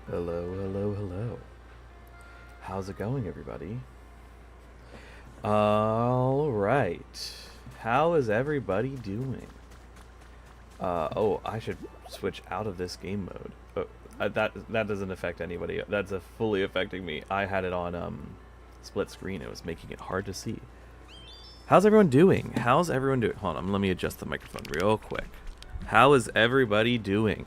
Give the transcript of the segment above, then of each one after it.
Hello, hello, hello. How's it going, everybody? All right. How is everybody doing? Oh, I should switch out of this game mode. That doesn't affect anybody. That's fully affecting me. I had it on split screen. It was making it hard to see. How's everyone doing? How's everyone doing? Hold on, let me adjust the microphone real quick. How is everybody doing?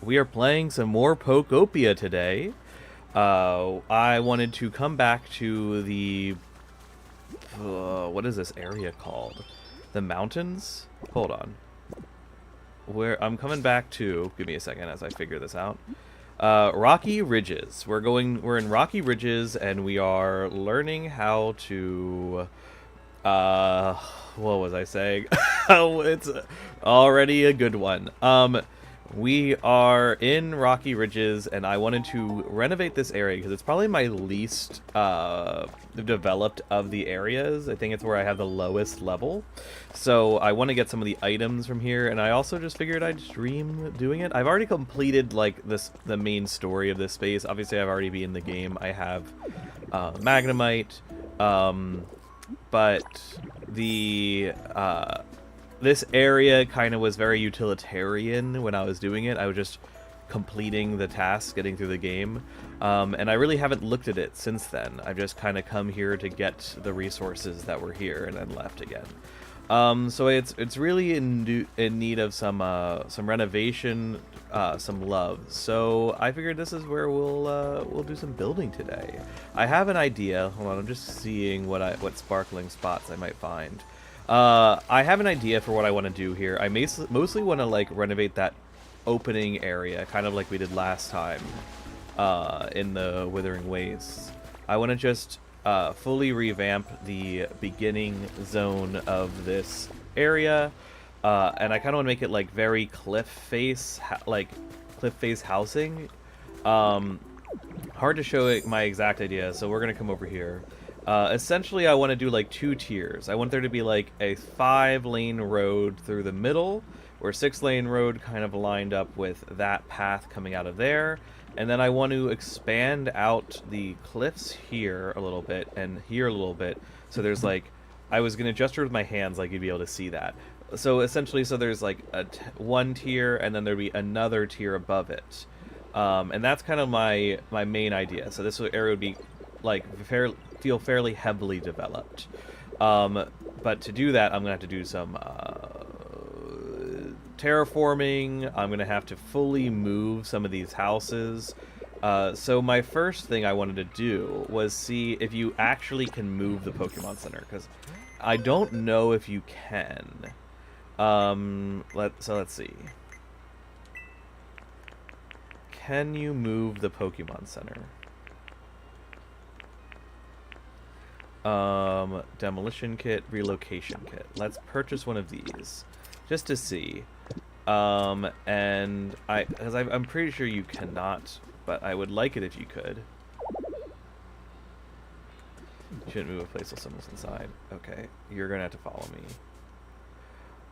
We are playing some more Pokopia today. I wanted to come back to the... what is this area called? The mountains? Hold on. Where I'm coming back to... Give me a second as I figure this out. Rocky Ridges. We're in Rocky Ridges, and we are learning how to... what was I saying? Oh, it's already a good one. We are in Rocky Ridges, and I wanted to renovate this area because it's probably my least developed of the areas. I think it's where I have the lowest level. So I want to get some of the items from here, and I also just figured I'd stream doing it. I've already completed like the main story of this space. Obviously, I've already been in the game. I have Magnemite, but the this area kind of was very utilitarian when I was doing it. I was just completing the tasks, getting through the game, and I really haven't looked at it since then. I've just kind of come here to get the resources that were here and then left again. So it's really in need of some renovation, some love. So I figured this is where we'll do some building today. I have an idea. Hold on, I'm just seeing what sparkling spots I might find. I have an idea for what I want to do here. I mostly want to like renovate that opening area, kind of like we did last time in the Withering Wastes. I want to just fully revamp the beginning zone of this area, and I kind of want to make it like very cliff face housing. Hard to show my exact idea, so we're gonna come over here. Essentially, I want to do like 2 tiers. I want there to be like a 5-lane road through the middle, or 6-lane road kind of lined up with that path coming out of there. And then I want to expand out the cliffs here a little bit and here a little bit. So there's like, I was going to gesture with my hands like you'd be able to see that. So essentially, so there's like one tier and then there'd be another tier above it. And that's kind of my main idea. So this area would be like feel fairly heavily developed. But to do that, I'm gonna have to do some terraforming. I'm gonna have to fully move some of these houses. So my first thing I wanted to do was see if you actually can move the Pokemon Center, because I don't know if you can. Let's see. Can you move the Pokemon Center? Demolition kit, relocation kit. Let's purchase one of these just to see. And I'm pretty sure you cannot, but I would like it if you could. You shouldn't move a place while someone's inside. Okay, you're gonna have to follow me.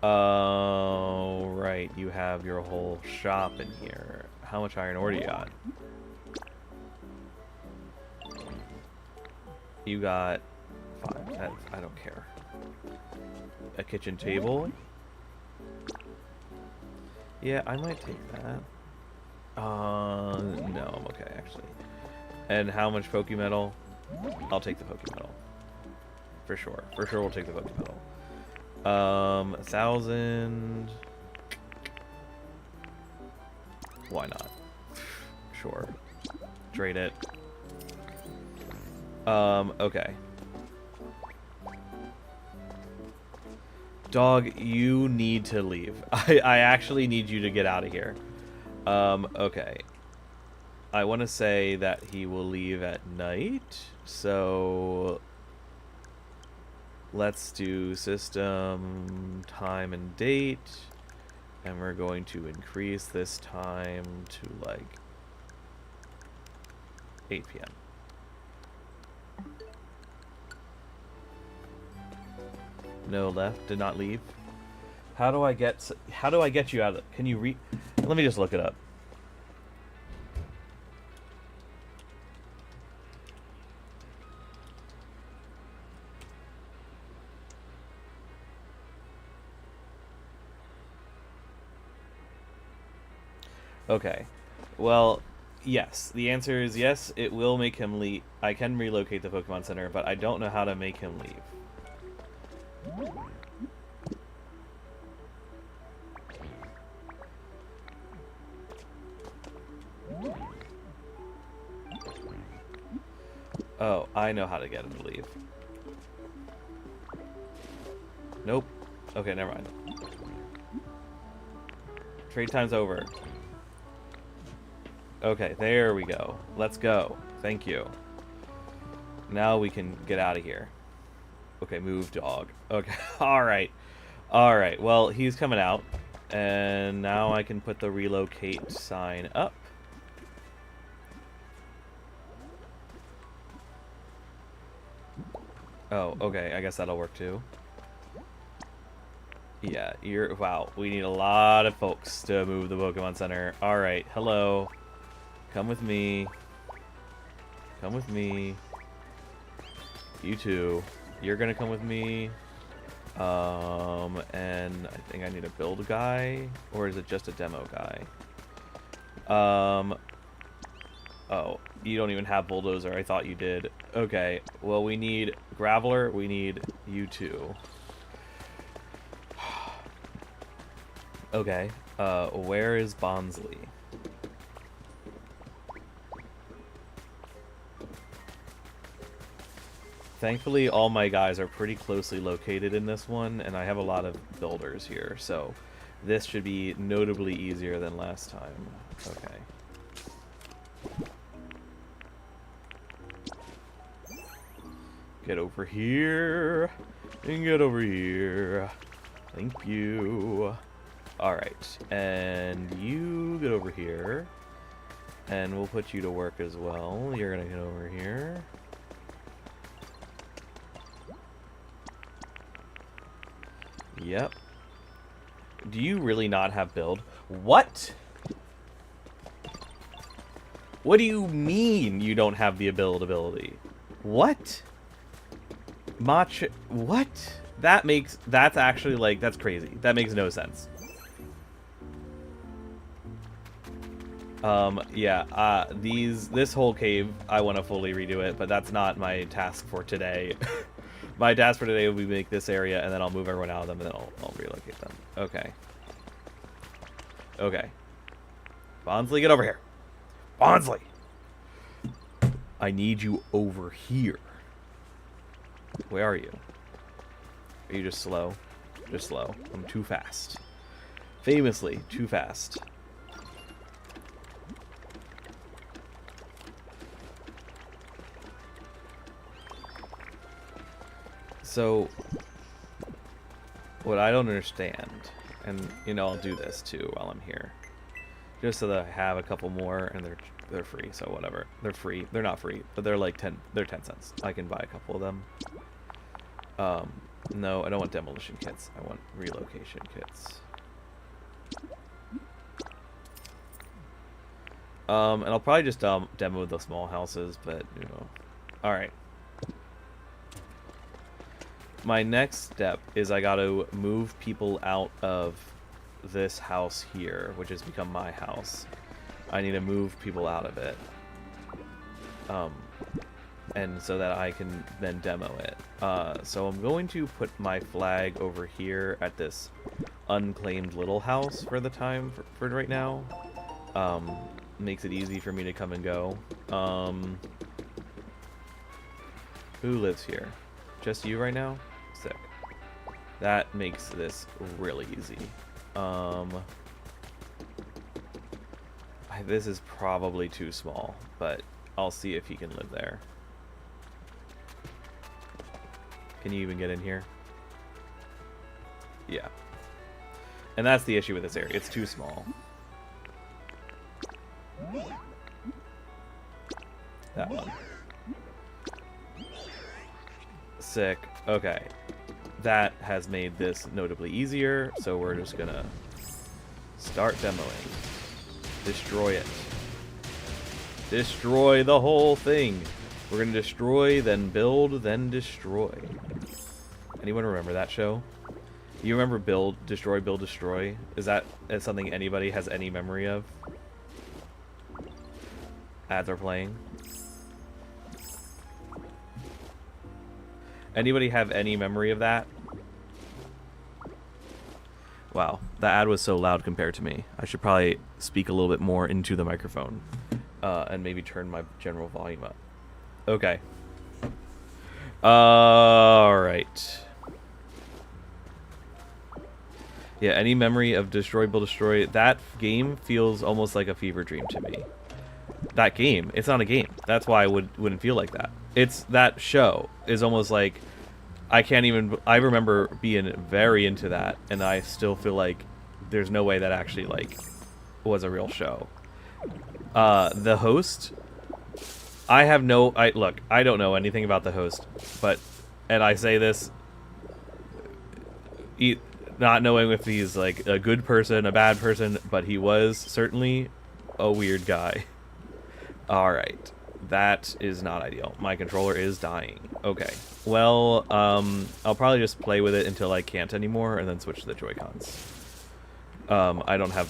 Oh, right, you have your whole shop in here. How much iron ore do you got? You got 5. I don't care. A kitchen table? Yeah, I might take that. No, I'm okay, actually. And how much Pokemetal? I'll take the Pokemetal. For sure. For sure we'll take the Pokemetal. 1,000... Why not? Sure. Trade it. Okay. Dog, you need to leave. I actually need you to get out of here. Okay. I want to say that he will leave at night, so let's do system, time, and date, and we're going to increase this time to like 8 p.m. No, left. Did not leave. How do I get you out of... Can you let me just look it up. Okay. Well, yes. The answer is yes, it will make him leave. I can relocate the Pokemon Center, but I don't know how to make him leave. Oh, I know how to get him to leave. Nope. Okay, never mind. Trade time's over. Okay, there we go. Let's go. Thank you. Now we can get out of here. Okay, move, dog. Okay, alright. Alright, well, he's coming out. And now I can put the relocate sign up. Oh, okay, I guess that'll work too. Yeah, wow, we need a lot of folks to move the Pokemon Center. Alright, hello. Come with me. Come with me. You too. You're gonna come with me. And I think I need a build guy, or is it just a demo guy? Oh, you don't even have bulldozer. I thought you did. Okay, well, we need graveler. We need you two. Okay, where is Bonsley? Thankfully, all my guys are pretty closely located in this one, and I have a lot of builders here, so this should be notably easier than last time. Okay. Get over here, and get over here. Thank you. Alright, and you get over here, and we'll put you to work as well. You're gonna get over here. Yep. Do you really not have build? What? What do you mean you don't have the build ability? What? What? That's actually, like, that's crazy. That makes no sense. Yeah, this whole cave, I want to fully redo it, but that's not my task for today. My task for today will be make this area, and then I'll move everyone out of them, and then I'll relocate them. Okay. Okay. Bonsley, get over here. Bonsley! I need you over here. Where are you? Are you just slow? Just slow. I'm too fast. Famously, too fast. So, what I don't understand, and, you know, I'll do this too while I'm here, just so that I have a couple more, and they're free, so whatever. They're free. They're not free, but they're like 10 cents. I can buy a couple of them. No, I don't want demolition kits. I want relocation kits. And I'll probably just demo the small houses, but, you know. Alright. My next step is I gotta move people out of this house here, which has become my house. I need to move people out of it. And so that I can then demo it. So I'm going to put my flag over here at this unclaimed little house for the time, for right now. Makes it easy for me to come and go. Who lives here? Just you right now? Sick. That makes this really easy. This is probably too small, but I'll see if he can live there. Can you even get in here? Yeah. And that's the issue with this area. It's too small. That one. Sick. Okay. That has made this notably easier, so we're just gonna start demoing. Destroy it. Destroy the whole thing. We're gonna destroy, then build, then destroy. Anyone remember that show? You remember Build, Destroy, Build, Destroy? Is that something anybody has any memory of? ads are playing. Anybody have any memory of that? Wow, the ad was so loud compared to me. I should probably speak a little bit more into the microphone and maybe turn my general volume up. Okay. All right. Yeah, any memory of Destroy, Build, Destroy? That game feels almost like a fever dream to me. That game, it's not a game. That's why I wouldn't feel like that. It's that show is almost like I can't even. I remember being very into that, and I still feel like there's no way that actually like was a real show. The host, I have no. Look, I don't know anything about the host, but and I say this, not knowing if he's like a good person, a bad person, but he was certainly a weird guy. All right. That is not ideal. My controller is dying. Okay. Well, I'll probably just play with it until I can't anymore and then switch to the Joy-Cons. I don't have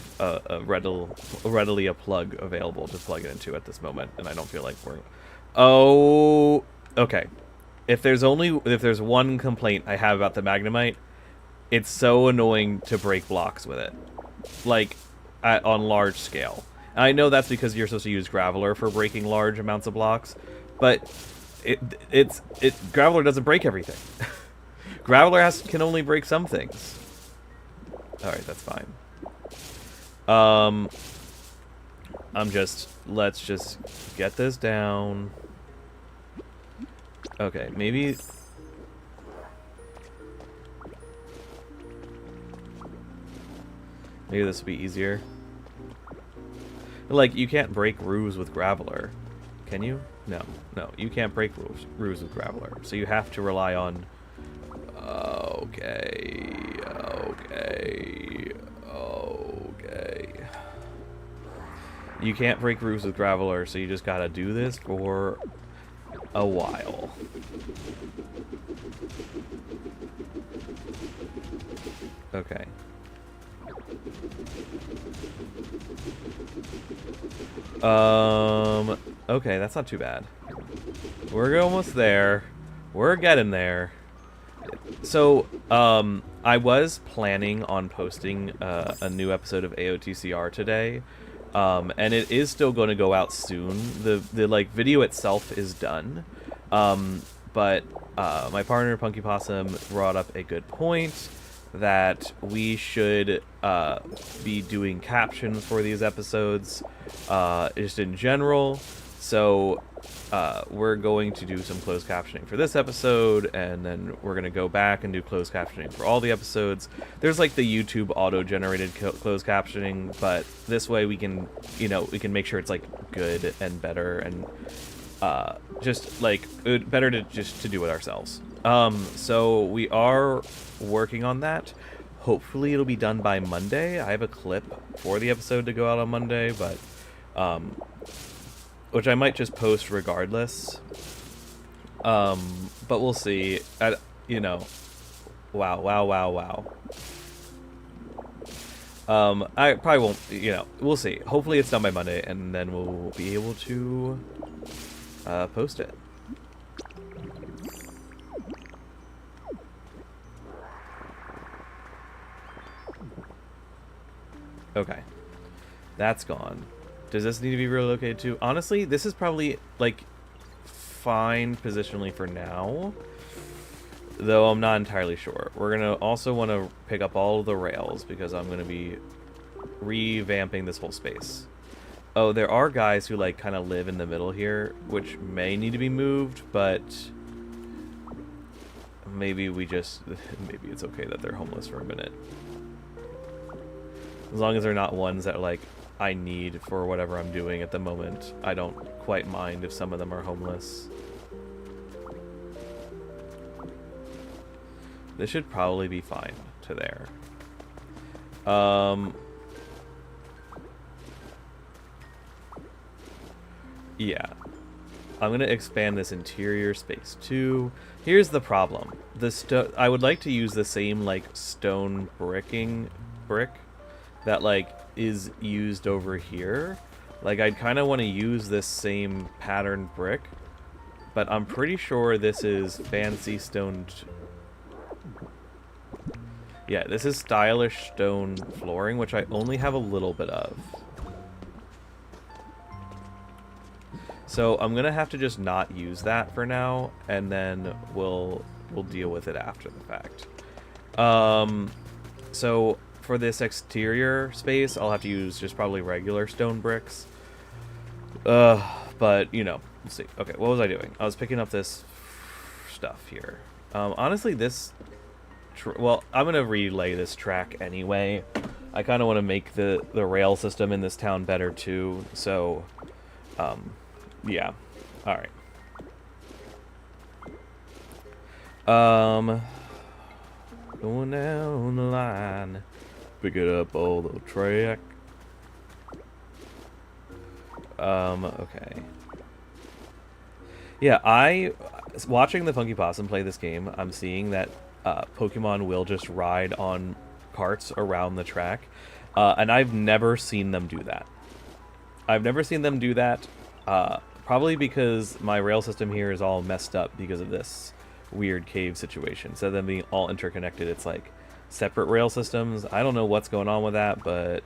readily a plug available to plug it into at this moment, and I don't feel like we're... Oh, okay. If there's one complaint I have about the Magnemite, it's so annoying to break blocks with it. Like, on large scale. I know that's because you're supposed to use Graveler for breaking large amounts of blocks, but Graveler doesn't break everything. Graveler can only break some things. All right, that's fine. Let's just get this down. Okay, maybe this will be easier. Like, you can't break roofs with Graveler. Can you? No, you can't break roofs with Graveler. So you have to rely on... Okay. You can't break roofs with Graveler, so you just gotta do this for a while. Okay. Okay, that's not too bad. We're almost there. We're getting there. So, I was planning on posting a new episode of AOTCR today, and it is still going to go out soon. The like video itself is done, but my partner Punky Possum brought up a good point that we should be doing captions for these episodes, just in general. So we're going to do some closed captioning for this episode, and then we're going to go back and do closed captioning for all the episodes. There's like the YouTube auto-generated closed captioning, but this way we can, we can make sure it's like good and better, and just like better to do it ourselves. So we are working on that. Hopefully it'll be done by Monday. I have a clip for the episode to go out on Monday, but which I might just post regardless. But we'll see. Wow. I probably won't, we'll see. Hopefully it's done by Monday, and then we'll be able to post it. Okay. That's gone. Does this need to be relocated too? Honestly, this is probably, like, fine positionally for now. Though I'm not entirely sure. We're going to also want to pick up all of the rails, because I'm going to be revamping this whole space. Oh, there are guys who, like, kind of live in the middle here, which may need to be moved, but maybe maybe it's okay that they're homeless for a minute. As long as they're not ones that, like, I need for whatever I'm doing at the moment. I don't quite mind if some of them are homeless. This should probably be fine to there. Yeah. I'm going to expand this interior space too. Here's the problem. I would like to use the same, like, stone brick that, like, is used over here. Like, I'd kind of want to use this same patterned brick, but I'm pretty sure this is fancy stone... Yeah, this is stylish stone flooring, which I only have a little bit of. So I'm gonna have to just not use that for now, and then we'll deal with it after the fact. So for this exterior space, I'll have to use just probably regular stone bricks. But you know, let's see. Okay, what was I doing? I was picking up this stuff here. Honestly, this. Well, I'm gonna relay this track anyway. I kind of want to make the rail system in this town better too. So, yeah. All right. Going down the line, pick it up all the track. Okay. Yeah, watching the Funky Possum play this game, I'm seeing that Pokemon will just ride on carts around the track, and I've never seen them do that. I've never seen them do that, probably because my rail system here is all messed up because of this weird cave situation. Instead of them being all interconnected, it's like separate rail systems. I don't know what's going on with that, but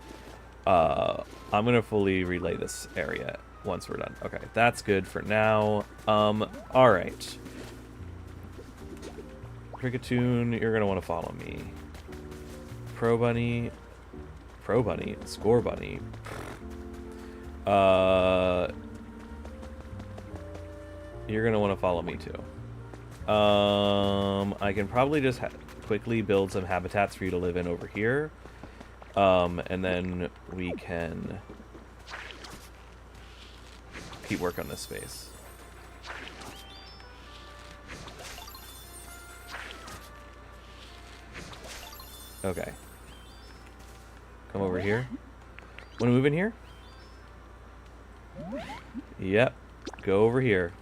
I'm gonna fully relay this area once we're done. Okay, that's good for now. All right. Cricketoon, you're gonna want to follow me. Pro Bunny, Score Bunny. You're gonna want to follow me too. I can probably just quickly build some habitats for you to live in over here. And then we can keep work on this space. Okay. Come over here. Want to move in here? Yep. Go over here.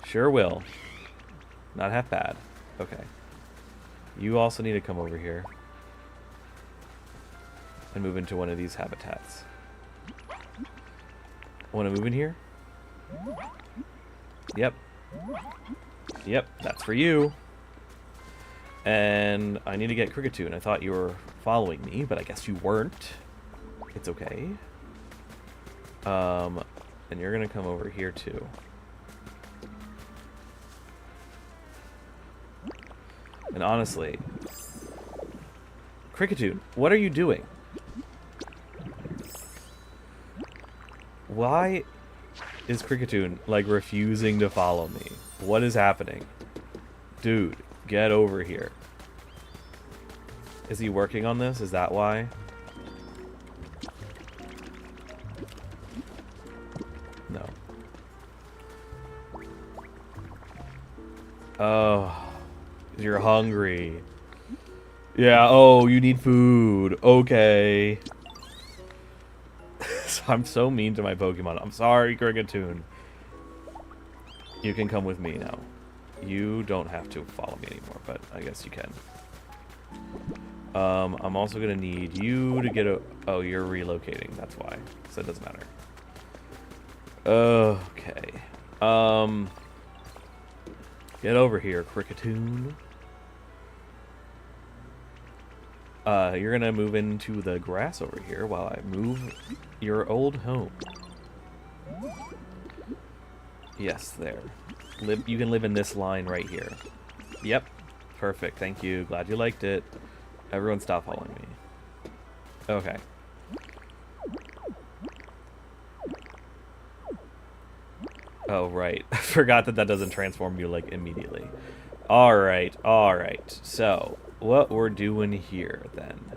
Sure will. Not half bad. Okay. You also need to come over here and move into one of these habitats. Want to move in here? Yep. Yep, that's for you. And I need to get Cricketoon. I thought you were following me, but I guess you weren't. It's okay. And you're gonna come over here too. And honestly, Cricketoon, what are you doing? Why is Cricketoon, like, refusing to follow me? What is happening? Dude, get over here. Is he working on this? Is that why? No. Oh. You're hungry. Yeah, oh, you need food. Okay. I'm so mean to my Pokemon. I'm sorry, Cricketoon. You can come with me now. You don't have to follow me anymore, but I guess you can. I'm also gonna need you to get a... Oh, you're relocating. That's why. So it doesn't matter. Okay. Get over here, Cricketoon. You're gonna move into the grass over here while I move your old home. Yes, there. You can live in this line right here. Yep. Perfect. Thank you. Glad you liked it. Everyone stop following me. Okay. Oh, right. I forgot that that doesn't transform you, like, immediately. Alright, alright. So, what we're doing here, then.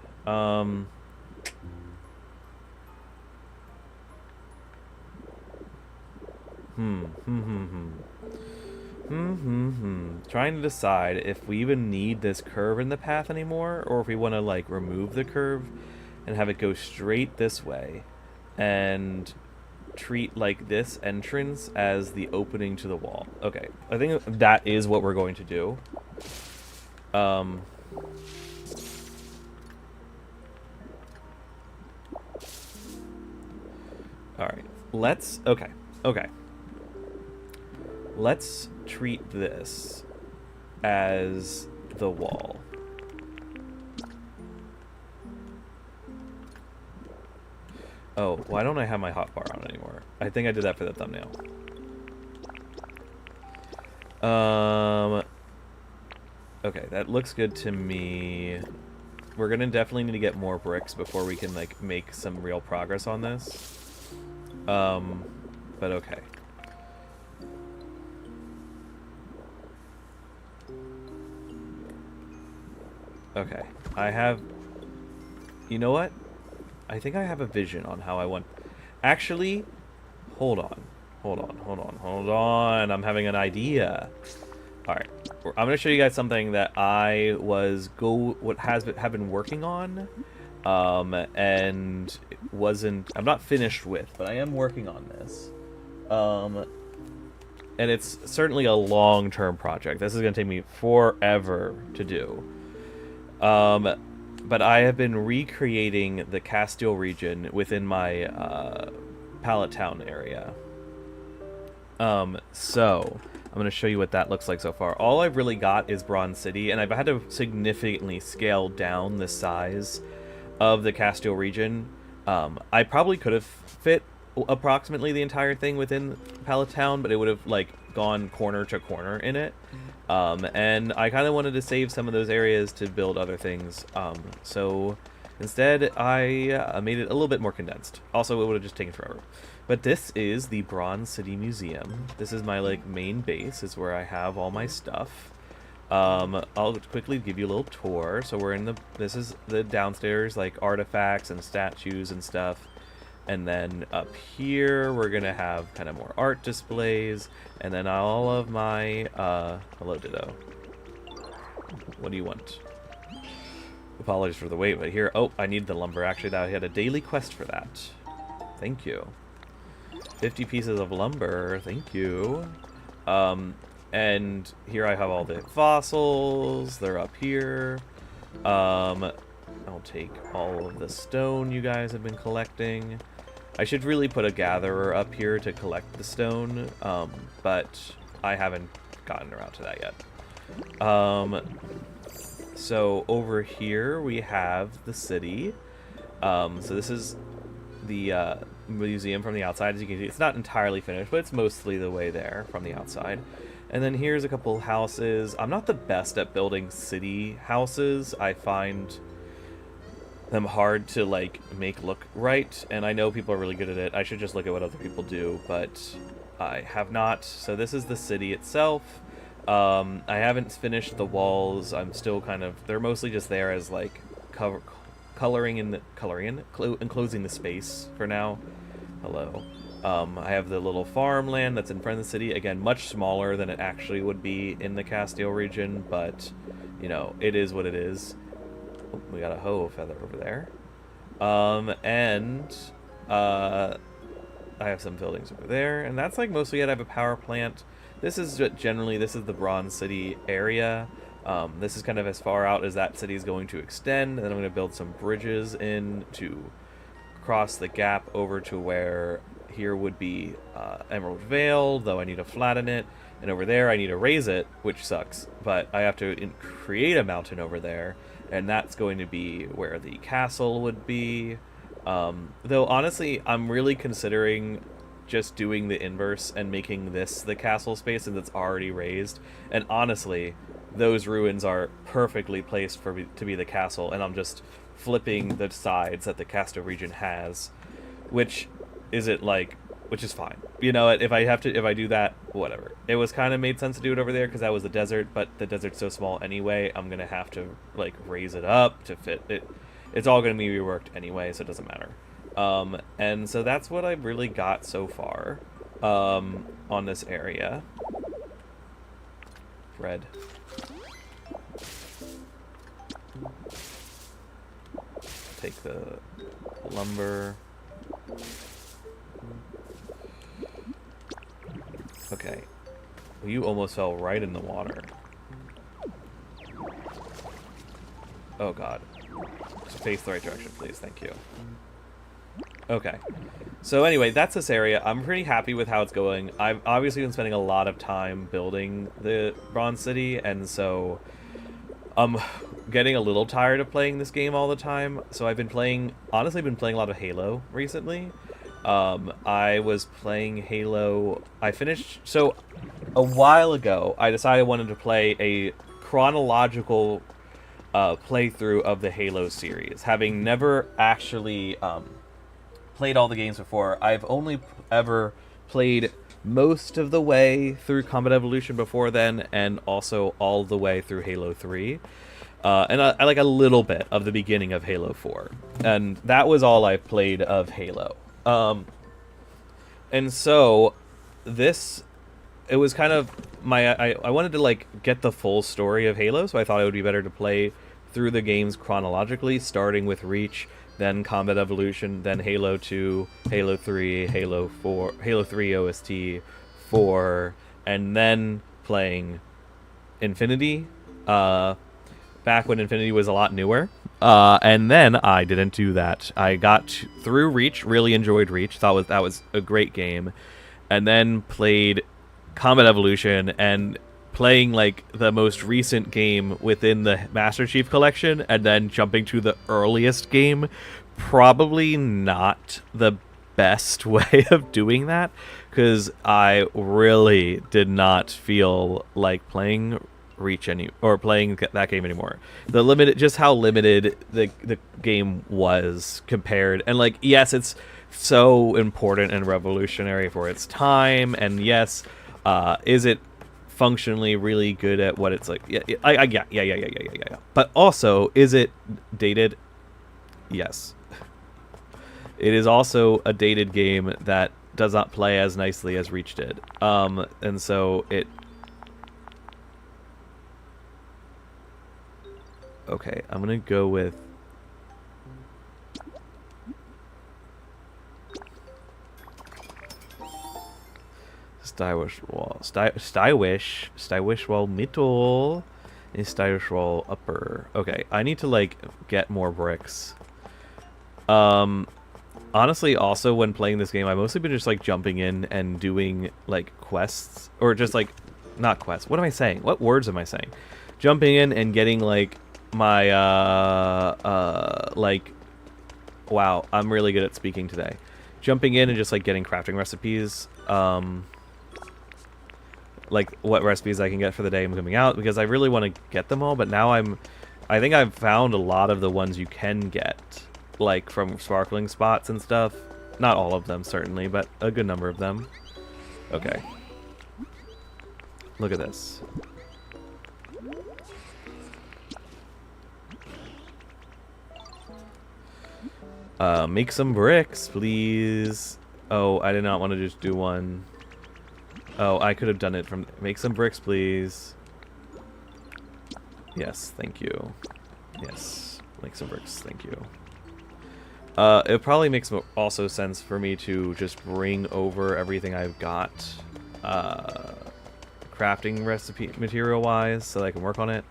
Trying to decide if we even need this curve in the path anymore, or if we want to, like, remove the curve and have it go straight this way and treat, like, this entrance as the opening to the wall. Okay, I think that is what we're going to do. let's... Okay. Okay. Let's treat this as the wall. Oh, why don't I have my hotbar on anymore? I think I did that for the thumbnail. Okay, that looks good to me. We're gonna definitely need to get more bricks before we can, like, make some real progress on this. But okay. Okay, I have... You know what? I think I have a vision on how I want... Actually, hold on. Hold on. I'm having an idea. Alright, I'm going to show you guys something that I have been working on, and it wasn't... I'm not finished with, but I am working on this. And it's certainly a long-term project. This is going to take me forever to do. But I have been recreating the Castile region within my Pallet Town area. So I'm going to show you what that looks like so far. All I've really got is Bronze City, and I've had to significantly scale down the size of the Castile region. I probably could have fit approximately the entire thing within Pallet Town, but it would have, like, gone corner to corner in it. And I kind of wanted to save some of those areas to build other things. So instead, I made it a little bit more condensed. Also, it would have just taken forever. But this is the Bronze City Museum. This is my, like, main base. It's where I have all my stuff. I'll quickly give you a little tour. So we're in the... This is the downstairs, like, artifacts and statues and stuff. And then up here, we're going to have kind of more art displays. And then all of my... hello, Ditto. What do you want? Apologies for the wait, but here... Oh, I need the lumber. Actually, I had a daily quest for that. Thank you. 50 pieces of lumber. Thank you. And here I have all the fossils. They're up here. I'll take all of the stone you guys have been collecting. I should really put a gatherer up here to collect the stone, but I haven't gotten around to that yet. So over here we have the city. So this is the museum from the outside. As you can see, it's not entirely finished, but it's mostly the way there from the outside. And then here's a couple houses. I'm not the best at building city houses. I find them hard to, like, make look right, and I know people are really good at it. I should just look at what other people do, but I have not. So this is the city itself. I haven't finished the walls. I'm still kind of... They're mostly just there as, like, enclosing the space for now. Hello. I have the little farmland that's in front of the city. Again, much smaller than it actually would be in the Castile region, but, you know, it is what it is. Oh, we got a hoe feather over there. I have some buildings over there, and that's, like, mostly it. I have a power plant. This is the Bronze City area. This is kind of as far out as that city is going to extend, and then I'm going to build some bridges in to cross the gap over to where here would be Emerald Vale, though I need to flatten it, and over there I need to raise it, which sucks, but I have to create a mountain over there, and that's going to be where the castle would be. Though honestly, I'm really considering just doing the inverse and making this the castle space since it's already raised, and honestly, those ruins are perfectly placed for me to be the castle, and I'm just flipping the sides that the Castile region has, which is fine. You know, if I do that, whatever. It was kind of made sense to do it over there because that was the desert, but the desert's so small anyway, I'm gonna have to, like, raise it up to fit it. It's all gonna be reworked anyway, so it doesn't matter. And so that's what I've really got so far on this area. Red. Take the lumber. Okay. Well, you almost fell right in the water. Oh god. Just face the right direction, please. Thank you. Okay. So anyway, that's this area. I'm pretty happy with how it's going. I've obviously been spending a lot of time building the Bronze City, and so I'm getting a little tired of playing this game all the time. So I've been playing, honestly, been playing a lot of Halo recently. I was playing Halo. I finished, so a while ago, I decided I wanted to play a chronological playthrough of the Halo series, having never actually played all the games before. I've only ever played most of the way through Combat Evolution before then, and also all the way through Halo 3. And I like a little bit of the beginning of Halo 4. And that was all I've played of Halo. And so, it was kind of I wanted to like get the full story of Halo, so I thought it would be better to play through the games chronologically, starting with Reach, then Combat Evolution, then Halo 2, Halo 3, Halo 4, Halo 3 OST, 4, and then playing Infinity, back when Infinity was a lot newer. And then I didn't do that. I got through Reach, really enjoyed Reach, thought that was a great game, and then played Combat Evolution, and playing like the most recent game within the Master Chief Collection, and then jumping to the earliest game, probably not the best way of doing that, because I really did not feel like playing Reach or playing that game anymore. The limited, just how limited the game was compared, and like, yes, it's so important and revolutionary for its time, and yes, is it functionally really good at what it's like? Yeah. But also, is it dated? Yes. It is also a dated game that does not play as nicely as Reach did. And so it... Okay, I'm gonna go with... Stylish wall middle is stylish wall upper. Okay, I need to like get more bricks. Honestly, also when playing this game, I've mostly been just like jumping in and doing like quests, or just like not quests. What am I saying? What words am I saying? Jumping in and getting like my like, wow, I'm really good at speaking today. Jumping in and just like getting crafting recipes. Like what recipes I can get for the day I'm coming out, because I really want to get them all, but now I think I've found a lot of the ones you can get, like from sparkling spots and stuff. Not all of them, certainly, but a good number of them. Okay. Look at this. Make some bricks, please. Oh, I did not want to just do one. Oh, I could have done it from... Make some bricks, please. Yes, thank you. Yes, make some bricks, thank you. It probably makes also sense for me to just bring over everything I've got, crafting recipe material-wise, so that I can work on it.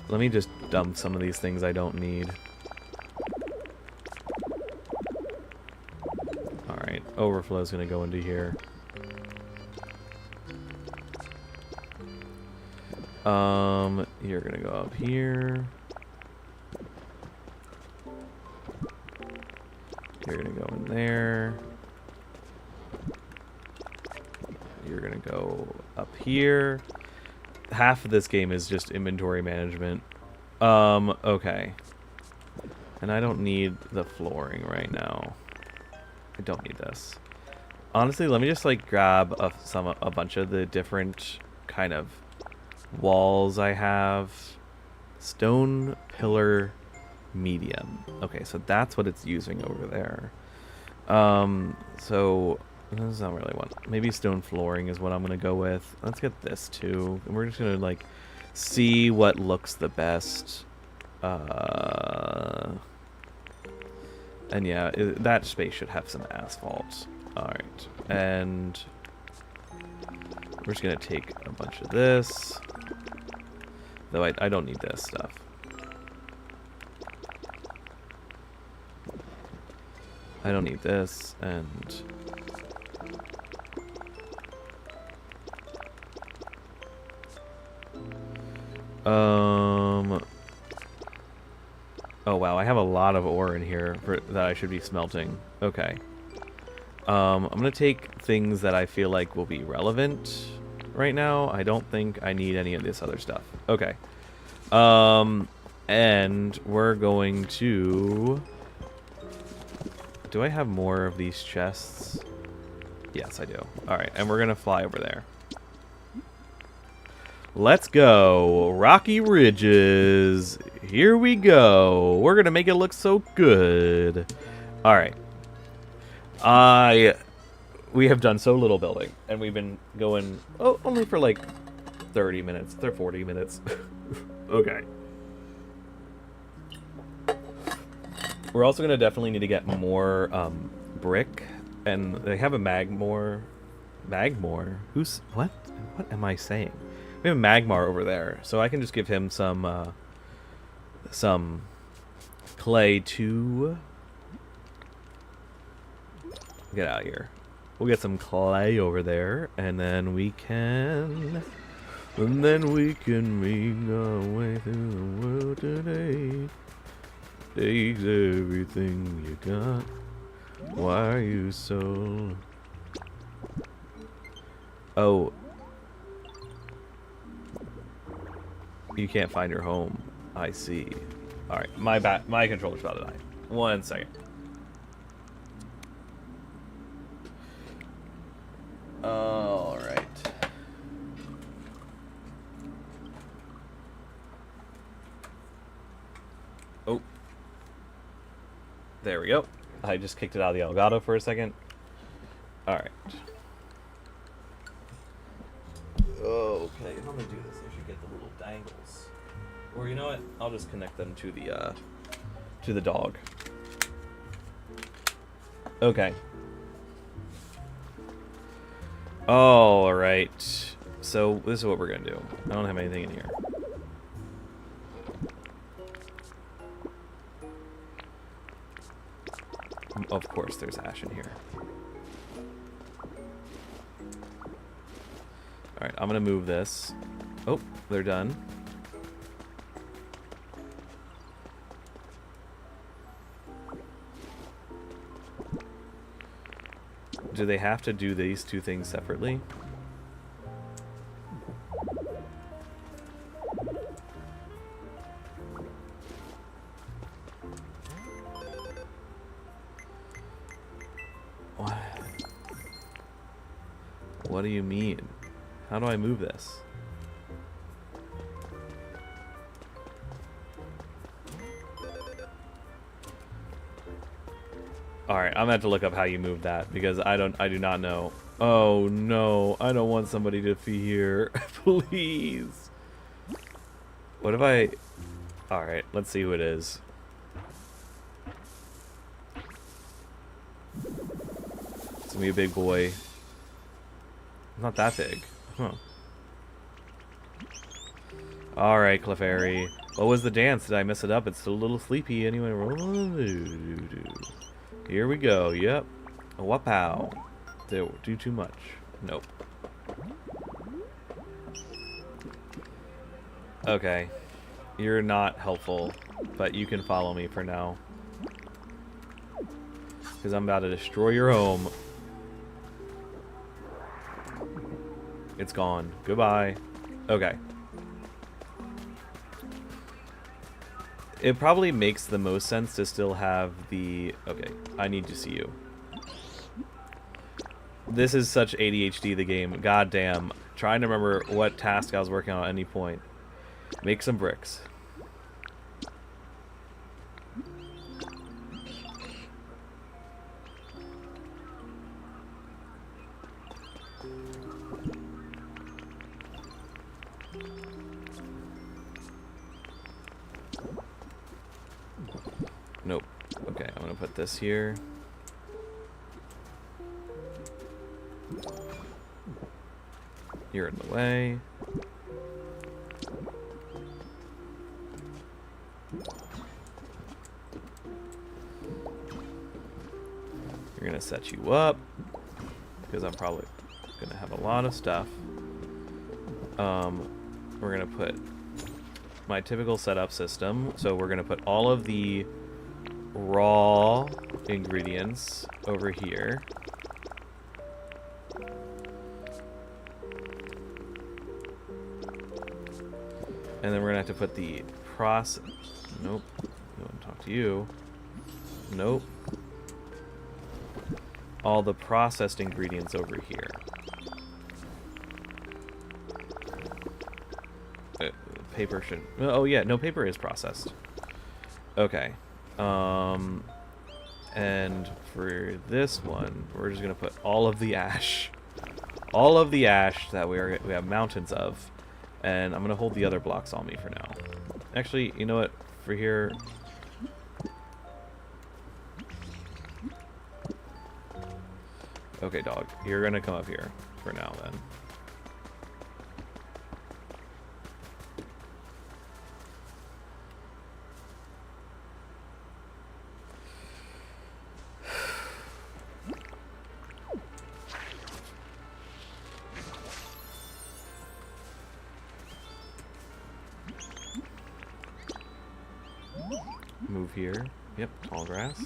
Let me just dump some of these things I don't need. Overflow is going to go into here. You're going to go up here. You're going to go in there. You're going to go up here. Half of this game is just inventory management. Okay. And I don't need the flooring right now. I don't need this. Honestly, let me just like grab a bunch of the different kind of walls I have. Stone pillar medium. Okay, so that's what it's using over there. So this is not really one. Maybe stone flooring is what I'm gonna go with. Let's get this too. And we're just gonna like see what looks the best. And yeah, that space should have some asphalt. Alright, and we're just going to take a bunch of this. Though I don't need this stuff. I don't need this, and... Oh wow, I have a lot of ore in here that I should be smelting. Okay. I'm gonna take things that I feel like will be relevant right now. I don't think I need any of this other stuff. Okay. And we're going to... Do I have more of these chests? Yes, I do. Alright, and we're gonna fly over there. Let's go. Rocky Ridges. Here we go. We're gonna make it look so good. Alright. We have done so little building, and we've been going only for like 30 minutes, 40 minutes. Okay. We're also gonna definitely need to get more brick, and they have a Magmore. What? What am I saying? We have a Magmar over there, so I can just give him some clay too. Get out of here. We'll get some clay over there, and then we can make our way through the world today. Takes everything you got. Why are you so... Oh. You can't find your home. I see. Alright, my controller's about to die. 1 second. Alright. Oh. There we go. I just kicked it out of the Elgato for a second. Alright. Okay, how am I gonna do this? I should get the little dangles. Or you know what? I'll just connect them to the dog. Okay. Alright. So this is what we're gonna do. I don't have anything in here. Of course there's ash in here. Alright, I'm gonna move this. Oh, they're done. Do they have to do these two things separately? What? What do you mean? How do I move this? Alright, I'm gonna have to look up how you move that because I do not know. Oh no, I don't want somebody to be here. Please. What if I... Alright, let's see who it is. It's gonna be a big boy. Not that big. Huh. Alright, Clefairy. What was the dance? Did I mess it up? It's still a little sleepy anyway. Here we go. Yep. Wapow. Do too much. Nope. Okay. You're not helpful, but you can follow me for now. Because I'm about to destroy your home. It's gone. Goodbye. Okay. It probably makes the most sense to still have the... Okay, I need to see you. This is such ADHD, the game. God damn. Trying to remember what task I was working on at any point. Make some bricks. Nope. Okay, I'm gonna put this here. You're in the way. We're gonna set you up because I'm probably gonna have a lot of stuff. We're gonna put my typical setup system. So we're gonna put all of the raw ingredients over here. And then we're gonna have to put the process. Nope. I want to talk to you. Nope. All the processed ingredients over here. Paper should. Oh yeah, no, paper is processed. Okay. And for this one, we're just gonna put all of the ash that we have mountains of, and I'm gonna hold the other blocks on me for now. Actually, you know what? For here. Okay, dog. You're gonna come up here for now, then. Move here. Yep, tall grass.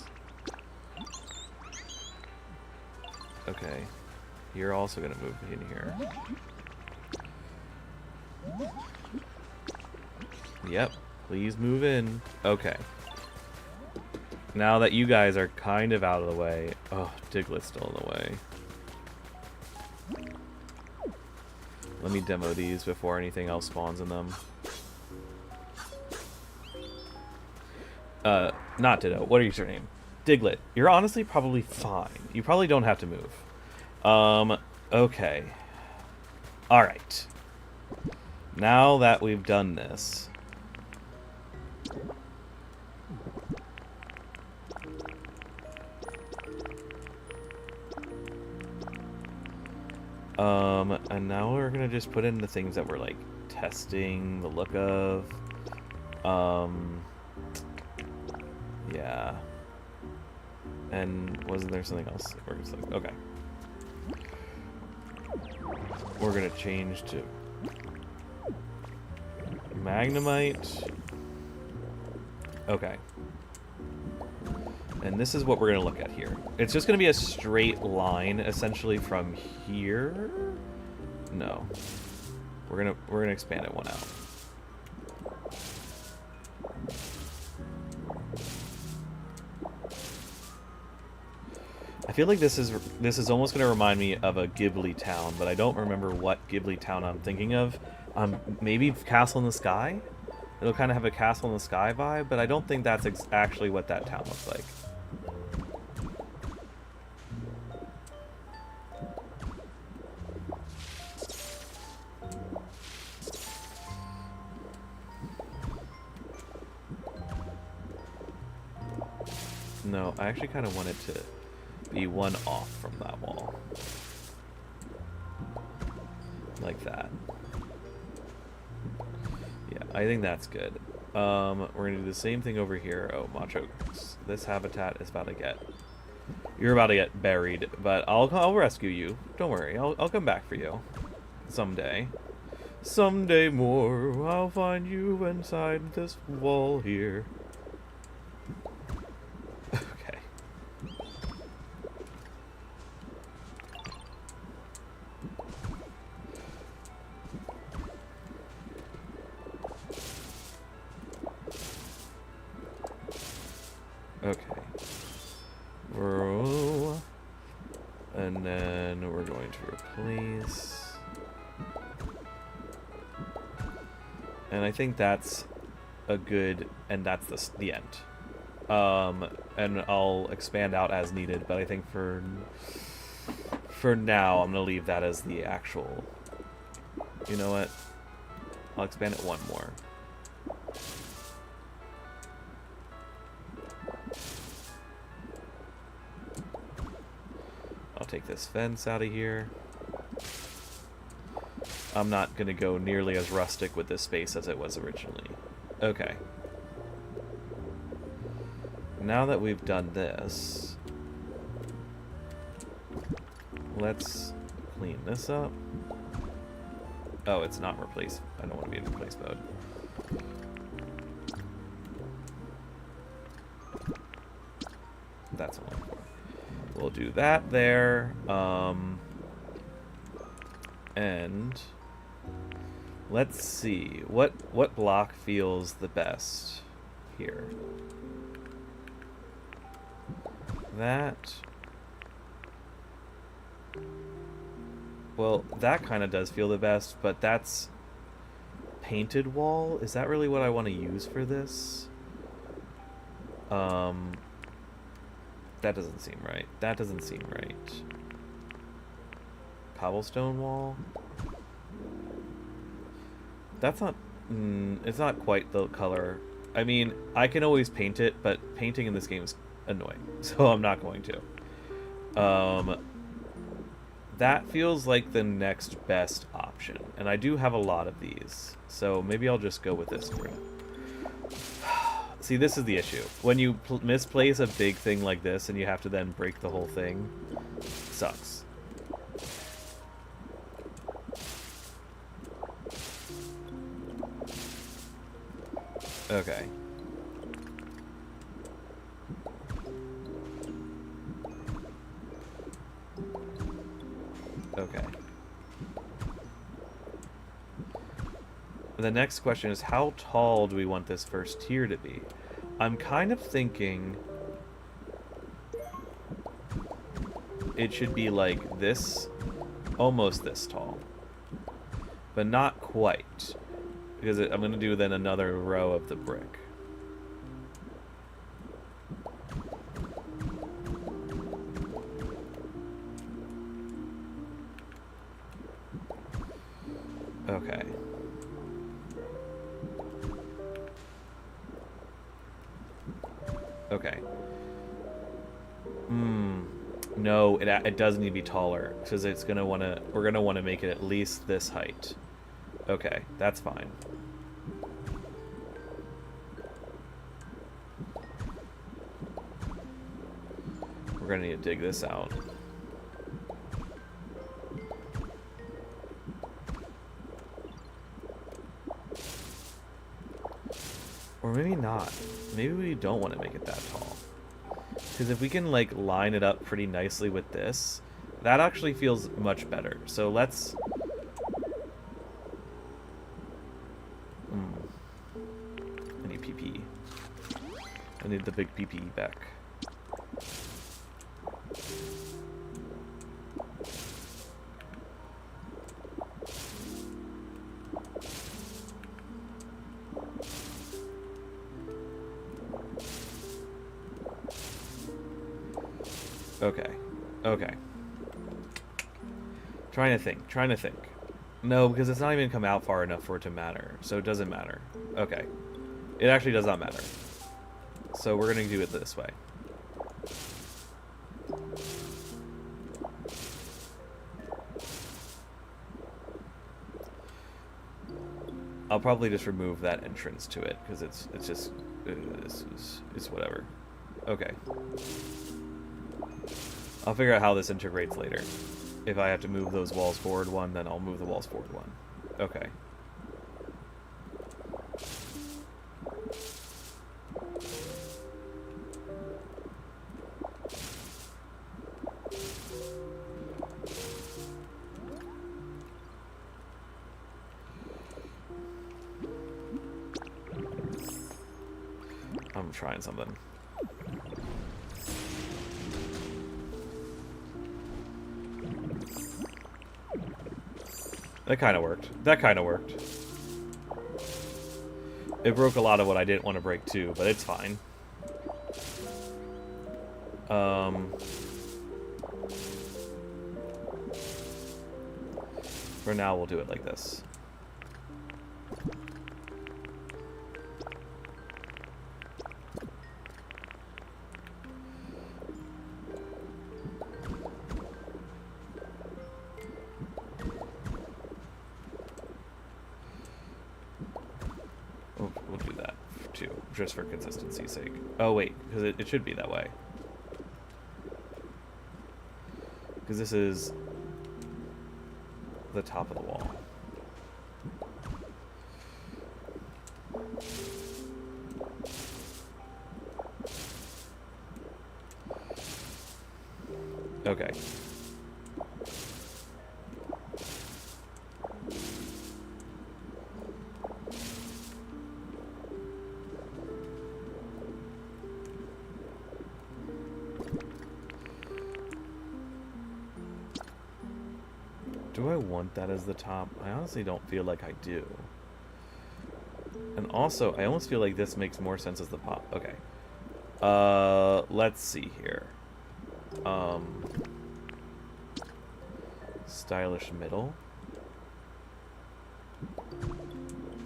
Okay. You're also gonna move in here. Yep, please move in. Okay. Now that you guys are kind of out of the way. Oh, Diglett's still in the way. Let me demo these before anything else spawns in them. Not Ditto. What is your name? Diglett. You're honestly probably fine. You probably don't have to move. Okay. Alright. Now that we've done this. And now we're gonna just put in the things that we're, like, testing the look of. Yeah. And wasn't there something else? Okay. We're gonna change to Magnemite. Okay. And this is what we're gonna look at here. It's just gonna be a straight line, essentially, from here. No. We're gonna expand it one out. I feel like this is almost going to remind me of a Ghibli town, but I don't remember what Ghibli town I'm thinking of. Maybe Castle in the Sky? It'll kind of have a Castle in the Sky vibe, but I don't think that's actually what that town looks like. No, I actually kind of want it to be one off from that wall. Like that. Yeah, I think that's good. We're gonna do the same thing over here. Oh, Macho, this habitat is about to get... You're about to get buried, but I'll rescue you. Don't worry, I'll come back for you. Someday. Someday more, I'll find you inside this wall here. Okay. Roll. And then we're going to replace. And I think that's a good, and that's the end. And I'll expand out as needed, but I think for now I'm gonna leave that as the actual. You know what? I'll expand it one more. I'll take this fence out of here. I'm not going to go nearly as rustic with this space as it was originally. Okay. now that we've done this, let's clean this up. Oh, it's not replace. I don't want to be in replace mode. That's only 4. We'll do that there. And let's see what block feels the best here. That. Well, that kind of does feel the best, but that's painted wall. Is that really what I want to use for this? That doesn't seem right. That doesn't seem right. Cobblestone wall? That's not... it's not quite the color. I mean, I can always paint it, but painting in this game is annoying, so I'm not going to. That feels like the next best option, and I do have a lot of these, so maybe I'll just go with this for now. See, this is the issue. When you misplace a big thing like this and you have to then break the whole thing, sucks. Okay. Okay. The next question is, how tall do we want this first tier to be? I'm kind of thinking it should be like this, almost this tall, but not quite, because I'm going to do then another row of the brick. Okay. Okay. No, it does need to be taller, because it's gonna wanna. We're gonna want to make it at least this height. Okay, that's fine. We're gonna need to dig this out. Or maybe not. Maybe we don't want to make it that tall. Because if we can, like, line it up pretty nicely with this, that actually feels much better. So let's... I need PP. I need the big PP back. Okay. Okay. Trying to think. No, because it's not even come out far enough for it to matter. So it doesn't matter. Okay. It actually does not matter. So we're going to do it this way. I'll probably just remove that entrance to it, because it's just... it's whatever. Okay. I'll figure out how this integrates later. If I have to move those walls forward one, then I'll move the walls forward one. Okay. I'm trying something. That kind of worked. That kind of worked. It broke a lot of what I didn't want to break too, but it's fine. For now, we'll do it like this. just for consistency's sake. Oh, wait, because it should be that way. Because this is the top of the wall. Okay. Do I want that as the top? I honestly don't feel like I do. And also, I almost feel like this makes more sense as the pop. Okay. Let's see here. Stylish middle.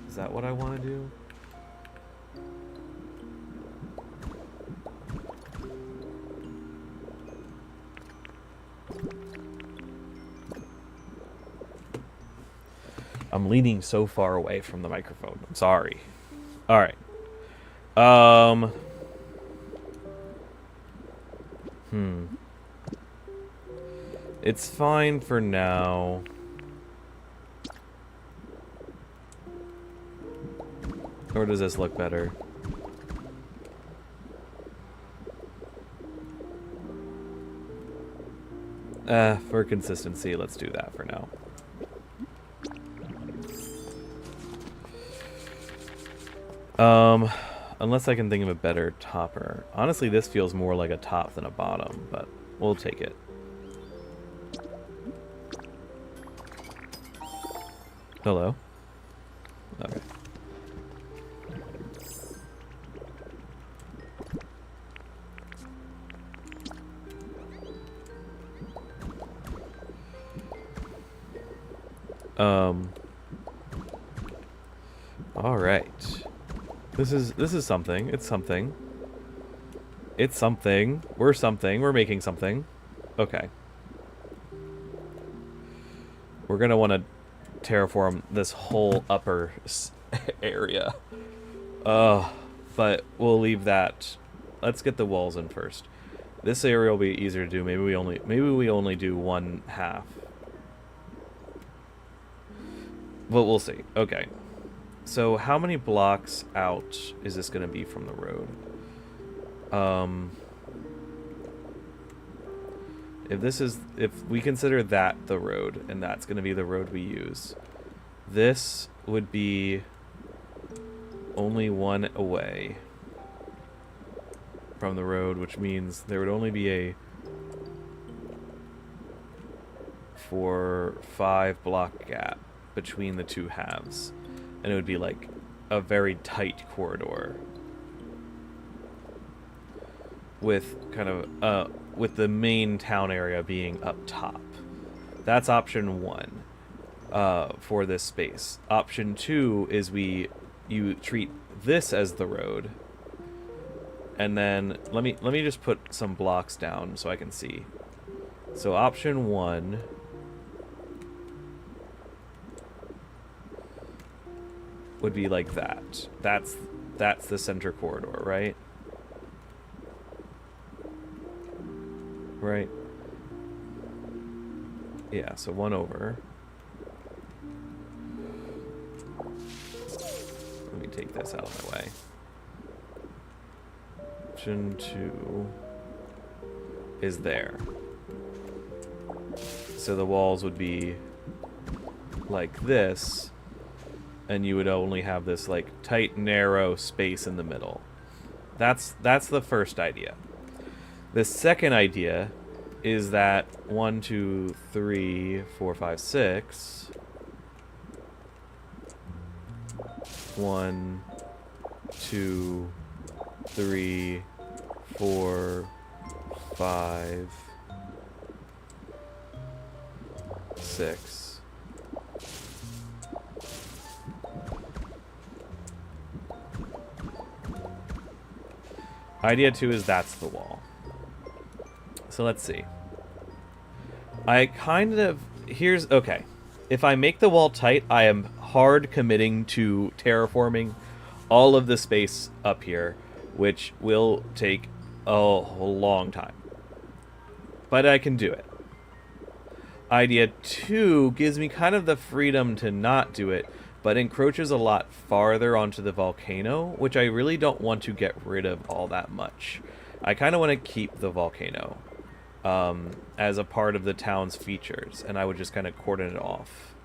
Is that what I want to do? I'm leaning so far away from the microphone. I'm sorry. All right. It's fine for now. Or does this look better? For consistency, let's do that for now. Unless I can think of a better topper. Honestly, this feels more like a top than a bottom, but we'll take it. Hello? Okay. All right. This is something. It's something. It's something. We're something. We're making something. Okay. We're gonna want to terraform this whole upper area. But we'll leave that. Let's get the walls in first. This area will be easier to do. Maybe we only do one half. But we'll see. Okay. So how many blocks out is this going to be from the road? If we consider that the road, and that's going to be the road we use, this would be only one away from the road, which means there would only be a 4-5 block gap between the two halves. And it would be like a very tight corridor with kind of with the main town area being up top. That's option 1 for this space. Option 2 is you treat this as the road, and then let me just put some blocks down so I can see. So option 1. Would be like that. That's the center corridor, right? Right. Yeah, so 1 over. Let me take this out of my way. Option 2 is there. So the walls would be like this. And you would only have this like tight, narrow space in the middle. That's the first idea. The second idea is that 1, 2, 3, 4, 5, 6. 1, 2, 3, 4, 5, 6. Idea 2 is that's the wall. So let's see. Okay. If I make the wall tight, I am hard committing to terraforming all of the space up here, which will take a long time. But I can do it. Idea 2 gives me kind of the freedom to not do it, but encroaches a lot farther onto the volcano, which I really don't want to get rid of all that much. I kind of want to keep the volcano as a part of the town's features, and I would just kind of cordon it off.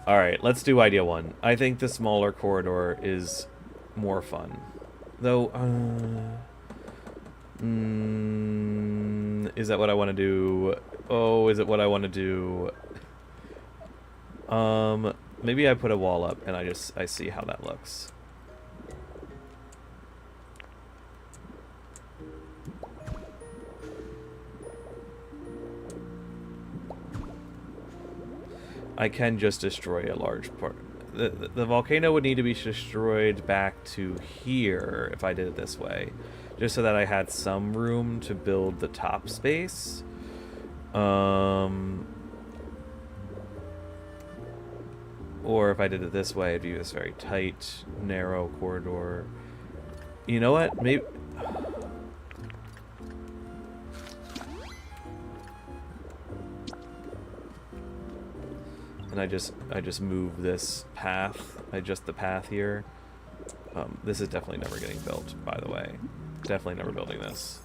Alright, let's do idea 1. I think the smaller corridor is more fun. Though, is that what I want to do? Oh, is it what I want to do? Maybe I put a wall up and I see how that looks. I can just destroy a large part. The volcano would need to be destroyed back to here if I did it this way. Just so that I had some room to build the top space. Or if I did it this way, it'd be this very tight, narrow corridor. You know what? Maybe... And I just move this path. I adjust the path here. This is definitely never getting built, by the way. Definitely never building this.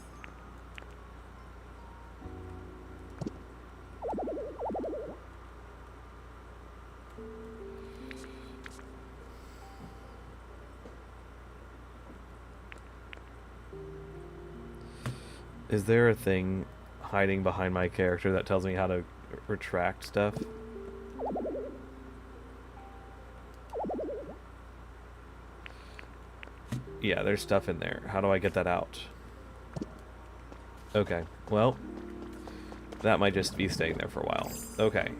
Is there a thing hiding behind my character that tells me how to retract stuff? Yeah, there's stuff in there. How do I get that out? Okay, well, that might just be staying there for a while. Okay.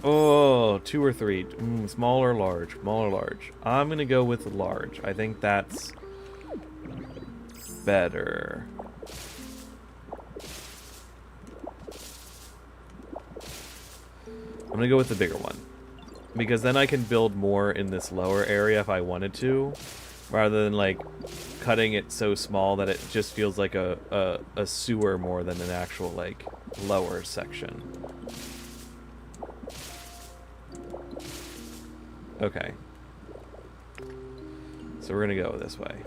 Oh, 2 or 3. Small or large? Small or large? I'm gonna go with large. I think that's better. I'm gonna go with the bigger one. Because then I can build more in this lower area if I wanted to. Rather than, like, cutting it so small that it just feels like a sewer more than an actual, like, lower section. Okay. So we're gonna go this way.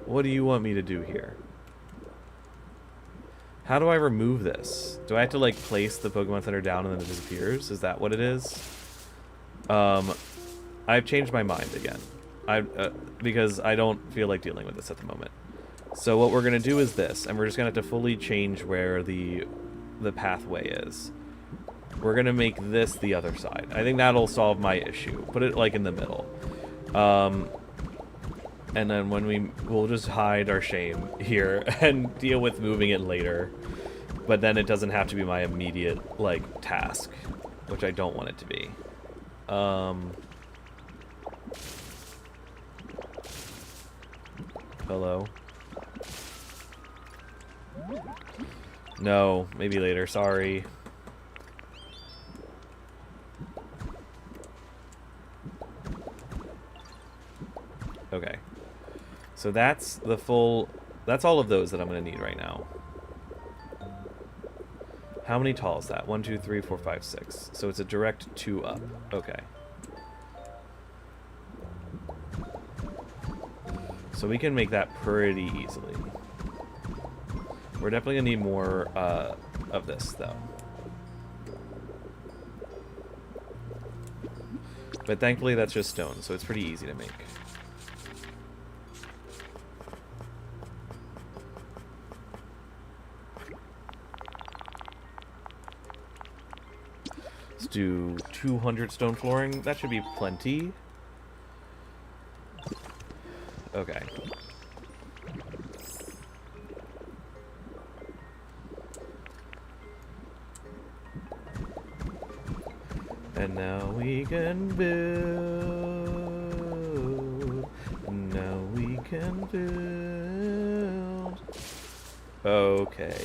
What do you want me to do here? How do I remove this? Do I have to, like, place the Pokemon Center down and then it disappears? Is that what it is? I've changed my mind again. Because I don't feel like dealing with this at the moment. So what we're going to do is this, and we're just going to have to fully change where the pathway is. We're going to make this the other side. I think that'll solve my issue. Put it, like, in the middle. And then we'll just hide our shame here and deal with moving it later. But then it doesn't have to be my immediate, like, task, which I don't want it to be. Hello? No, maybe later, sorry. Okay. So that's the full... That's all of those that I'm going to need right now. How many tall is that? 1, 2, 3, 4, 5, 6. So it's a direct 2 up. Okay. So we can make that pretty easily. We're definitely going to need more of this, though. But thankfully that's just stone, so it's pretty easy to make. Let's do 200 stone flooring. That should be plenty. Okay. we can build. Now we can build. Okay.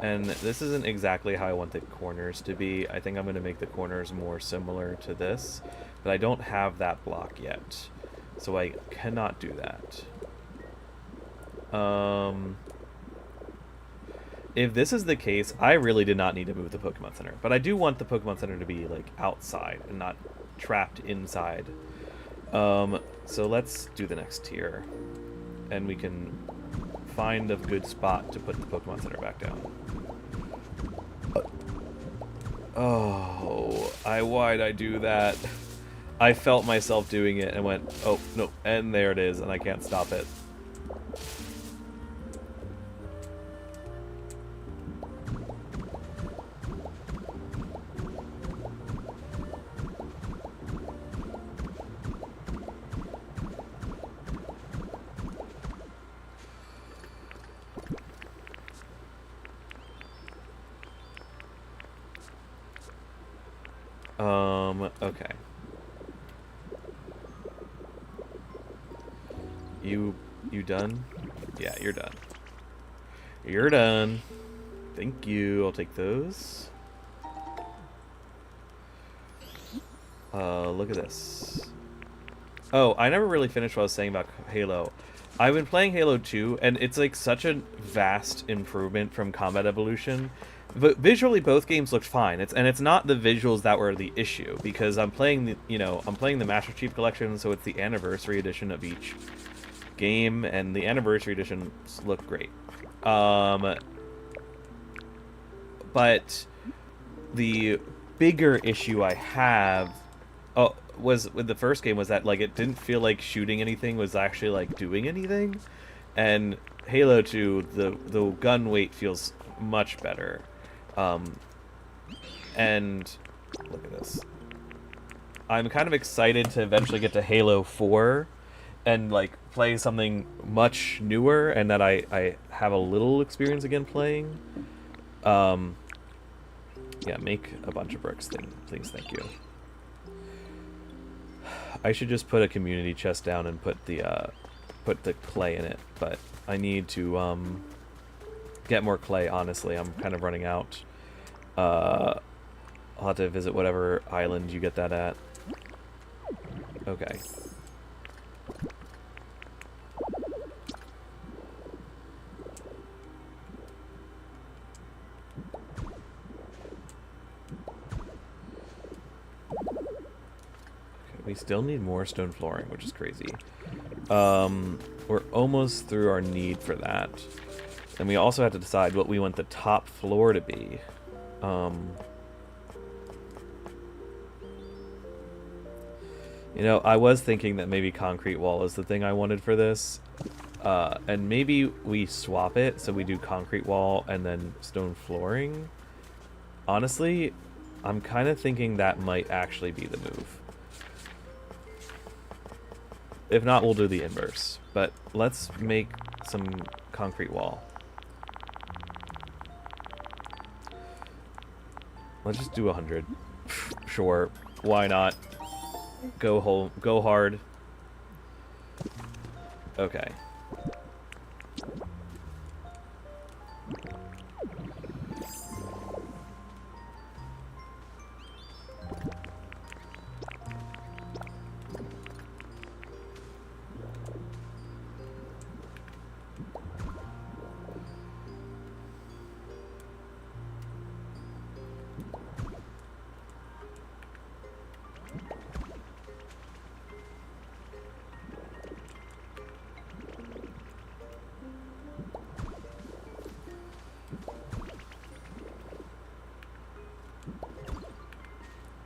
And this isn't exactly how I want the corners to be. I think I'm going to make the corners more similar to this. But I don't have that block yet. So I cannot do that. If this is the case, I really did not need to move the Pokemon Center. But I do want the Pokemon Center to be, like, outside and not trapped inside. So let's do the next tier. And we can find a good spot to put the Pokemon Center back down. Oh, why'd I do that? I felt myself doing it and went, oh, no, and there it is, and I can't stop it. Okay. You done? Yeah, you're done. You're done. Thank you. I'll take those. Look at this. Oh, I never really finished what I was saying about Halo. I've been playing Halo 2, and it's like such a vast improvement from Combat Evolution. But visually, both games looked fine. It's not the visuals that were the issue, because I'm playing the Master Chief Collection, so it's the anniversary edition of each game, and the anniversary editions look great. But the bigger issue I have was with the first game was that, like, it didn't feel like shooting anything was actually, like, doing anything. And Halo 2, the gun weight feels much better. And look at this. I'm kind of excited to eventually get to Halo 4 and, like, play something much newer and that I have a little experience again playing. Yeah, make a bunch of bricks, please, thank you. I should just put a community chest down and put the clay in it, but I need to get more clay, honestly. I'm kind of running out. I'll have to visit whatever island you get that at. Okay. We still need more stone flooring, which is crazy. We're almost through our need for that. And we also have to decide what we want the top floor to be. You know, I was thinking that maybe concrete wall is the thing I wanted for this. And maybe we swap it, so we do concrete wall and then stone flooring. Honestly, I'm kind of thinking that might actually be the move. If not, we'll do the inverse. But let's make some concrete wall. Let's just do 100. Sure, why not? Go home, go hard. Okay.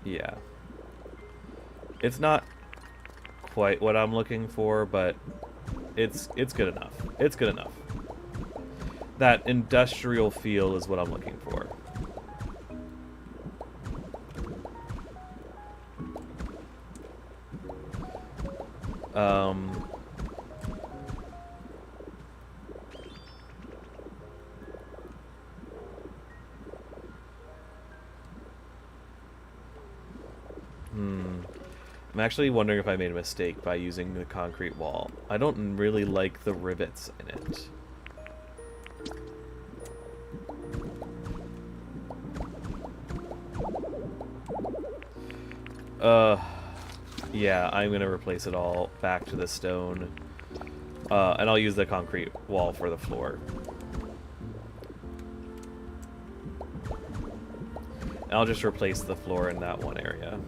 Yeah. It's not quite what I'm looking for, but it's good enough. It's good enough. That industrial feel is what I'm looking for. actually wondering if I made a mistake by using the concrete wall. I don't really like the rivets in it. Yeah, I'm gonna replace it all back to the stone. And I'll use the concrete wall for the floor. And I'll just replace the floor in that one area.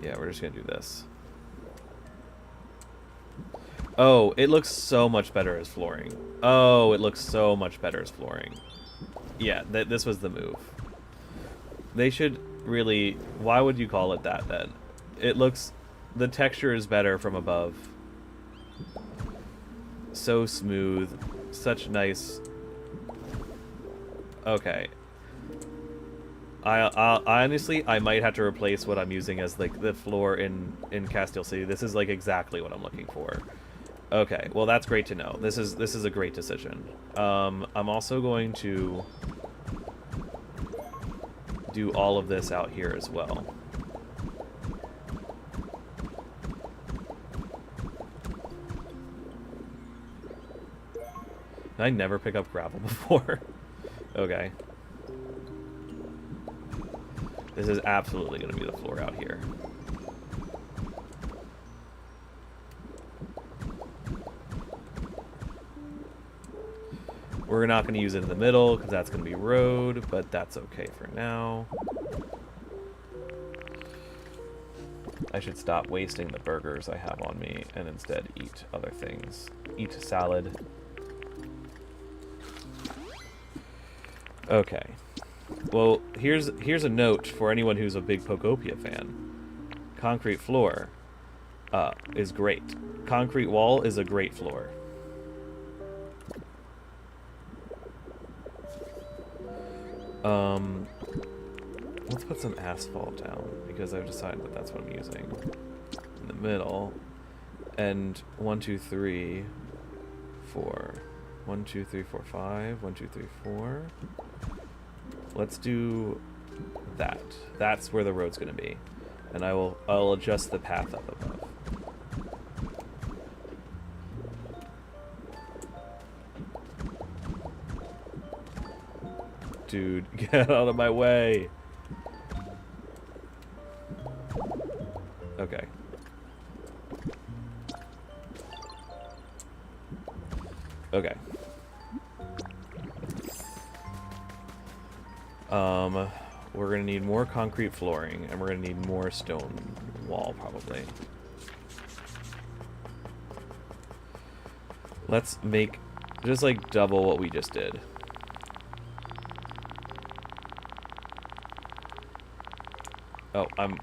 Yeah, we're just gonna do this. Oh, it looks so much better as flooring. Oh, it looks so much better as flooring. Yeah, this was the move. They should really... Why would you call it that, then? It looks... The texture is better from above. So smooth. Such nice... Okay. I honestly, I might have to replace what I'm using as, like, the floor in Castile City. This is, like, exactly what I'm looking for. Okay, well, that's great to know. This is a great decision. I'm also going to do all of this out here as well. Did I never pick up gravel before? Okay. This is absolutely going to be the floor out here. We're not going to use it in the middle because that's going to be road, but that's okay for now. I should stop wasting the burgers I have on me and instead eat other things. Eat salad. Okay. Well, here's a note for anyone who's a big Pokopia fan. Concrete floor is great. Concrete wall is a great floor. Let's put some asphalt down because I've decided that that's what I'm using. In the middle. And 1, 2, 3, 4. 1, 2, 3, 4, 5. 1, 2, 3, 4. Let's do that. That's where the road's going to be. And I'll adjust the path up above. Dude, get out of my way. Okay. Okay. We're gonna need more concrete flooring, and we're gonna need more stone wall, probably. Let's make just like double what we just did. Oh, I'm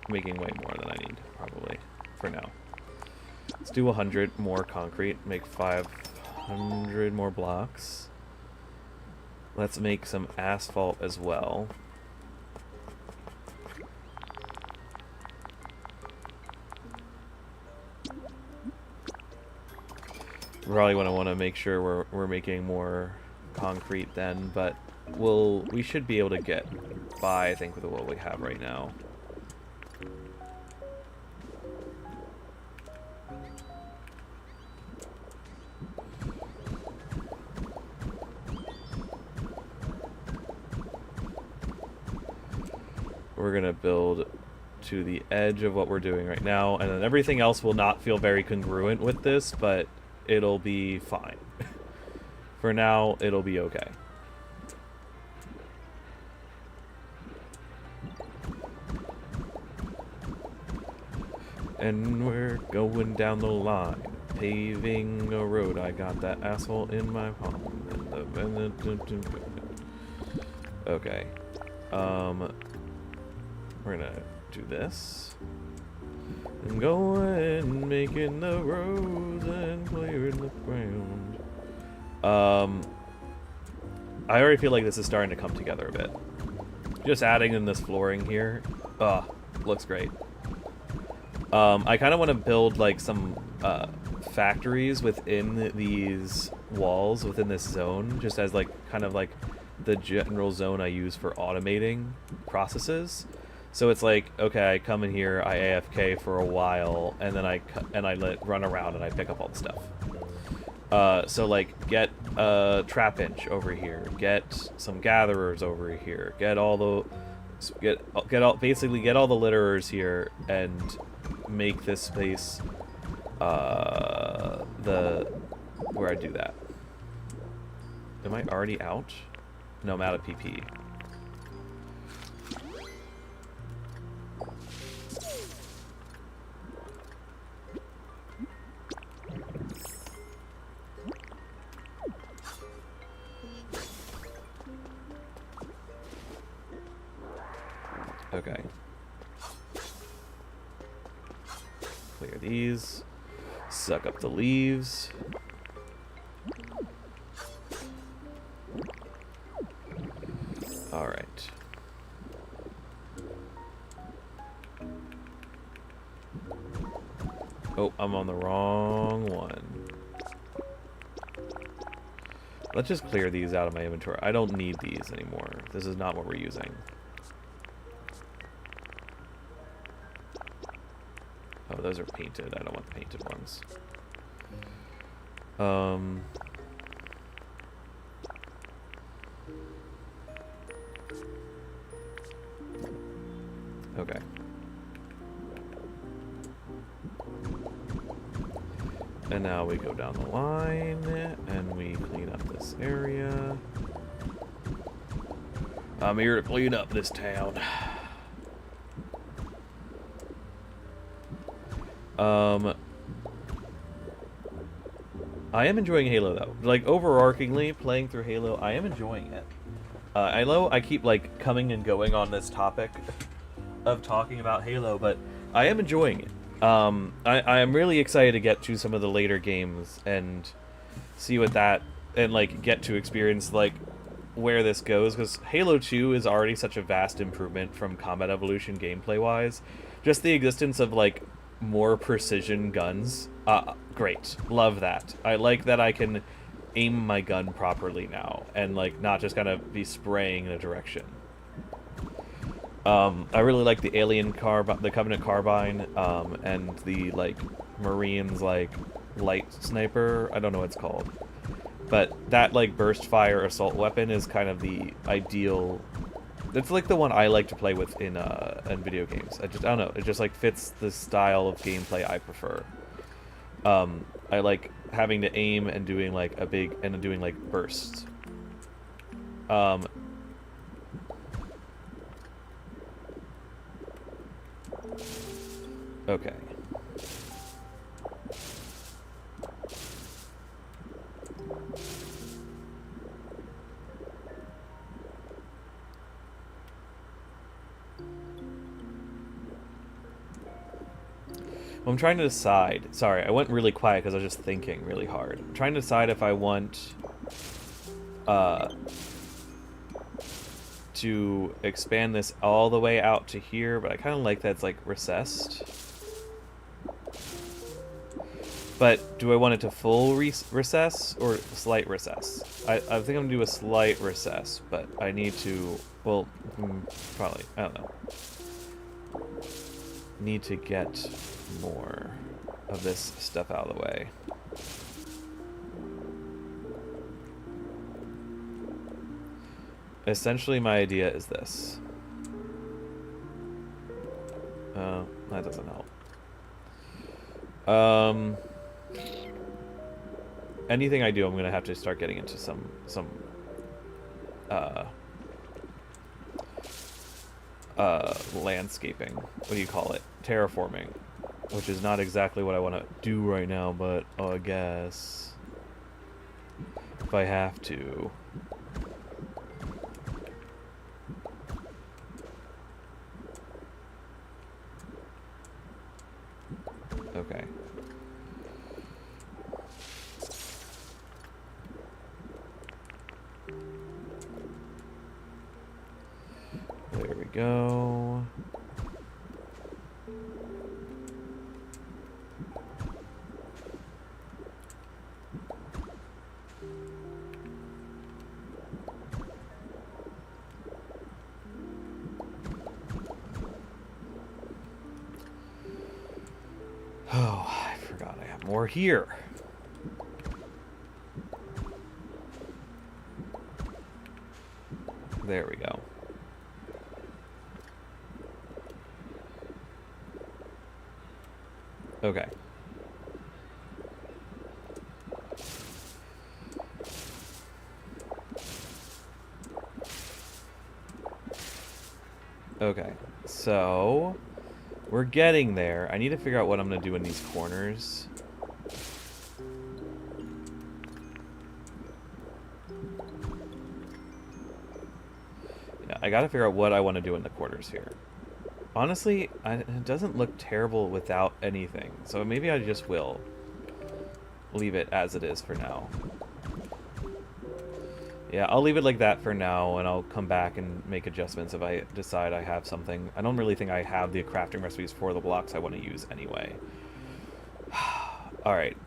making way more than I need, probably, for now. Let's do 100 more concrete, make 500 more blocks. Let's make some asphalt as well. Probably want to make sure we're making more concrete then, but we should be able to get by, I think, with what we have right now. We're gonna build to the edge of what we're doing right now, and then everything else will not feel very congruent with this, but it'll be fine. For now, it'll be okay. And we're going down the line, paving a road. I got that asphalt in my palm. Okay. We're gonna do this. I'm going, making the roads and clearing the ground. I already feel like this is starting to come together a bit. Just adding in this flooring here. Looks great. I kind of want to build like some factories within these walls, within this zone, just as like kind of like the general zone I use for automating processes. So it's like, okay, I come in here, I AFK for a while, and then I run around and I pick up all the stuff. So like, get a trap inch over here, get some gatherers over here, get all the basically get all the litterers here, and make this space where I do that. Am I already out? No, I'm out of PP. Okay. Clear these. Suck up the leaves. Alright. Oh, I'm on the wrong one. Let's just clear these out of my inventory. I don't need these anymore. This is not what we're using. Oh, those are painted. I don't want the painted ones. Okay. And now we go down the line, and we clean up this area. I'm here to clean up this town. I am enjoying Halo, though. Like, overarchingly, playing through Halo, I am enjoying it. I know I keep, like, coming and going on this topic of talking about Halo, but I am enjoying it. I am really excited to get to some of the later games and see what that, and, like, get to experience, like, where this goes, because Halo 2 is already such a vast improvement from Combat Evolution gameplay-wise. Just the existence of, like, more precision guns. Great. Love that. I like that I can aim my gun properly now, and, like, not just kind of be spraying in a direction. I really like the the Covenant Carbine, and the, like, Marines, like, light sniper. I don't know what it's called. But that, like, burst fire assault weapon is kind of the ideal. It's like the one I like to play with in video games. I don't know. It just, like, fits the style of gameplay I prefer. I like having to aim and doing, like, doing, like, bursts. Okay. I'm trying to decide. Sorry, I went really quiet because I was just thinking really hard. I'm trying to decide if I want to expand this all the way out to here, but I kind of like that it's, like, recessed. But do I want it to full recess or slight recess? I think I'm going to do a slight recess, but I need to, well, probably, I don't know. Need to get more of this stuff out of the way. Essentially, my idea is this. That doesn't help. Anything I do, I'm gonna have to start getting into some landscaping. What do you call it? Terraforming, which is not exactly what I want to do right now, but I guess if I have to. There we go. Oh, I forgot I have more here. There we go. Okay. Okay, so we're getting there. I need to figure out what I'm going to do in these corners. Yeah, I got to figure out what I want to do in the corners here. Honestly, it doesn't look terrible without anything, so maybe I just will leave it as it is for now. Yeah, I'll leave it like that for now, and I'll come back and make adjustments if I decide I have something. I don't really think I have the crafting recipes for the blocks I want to use anyway. Alright,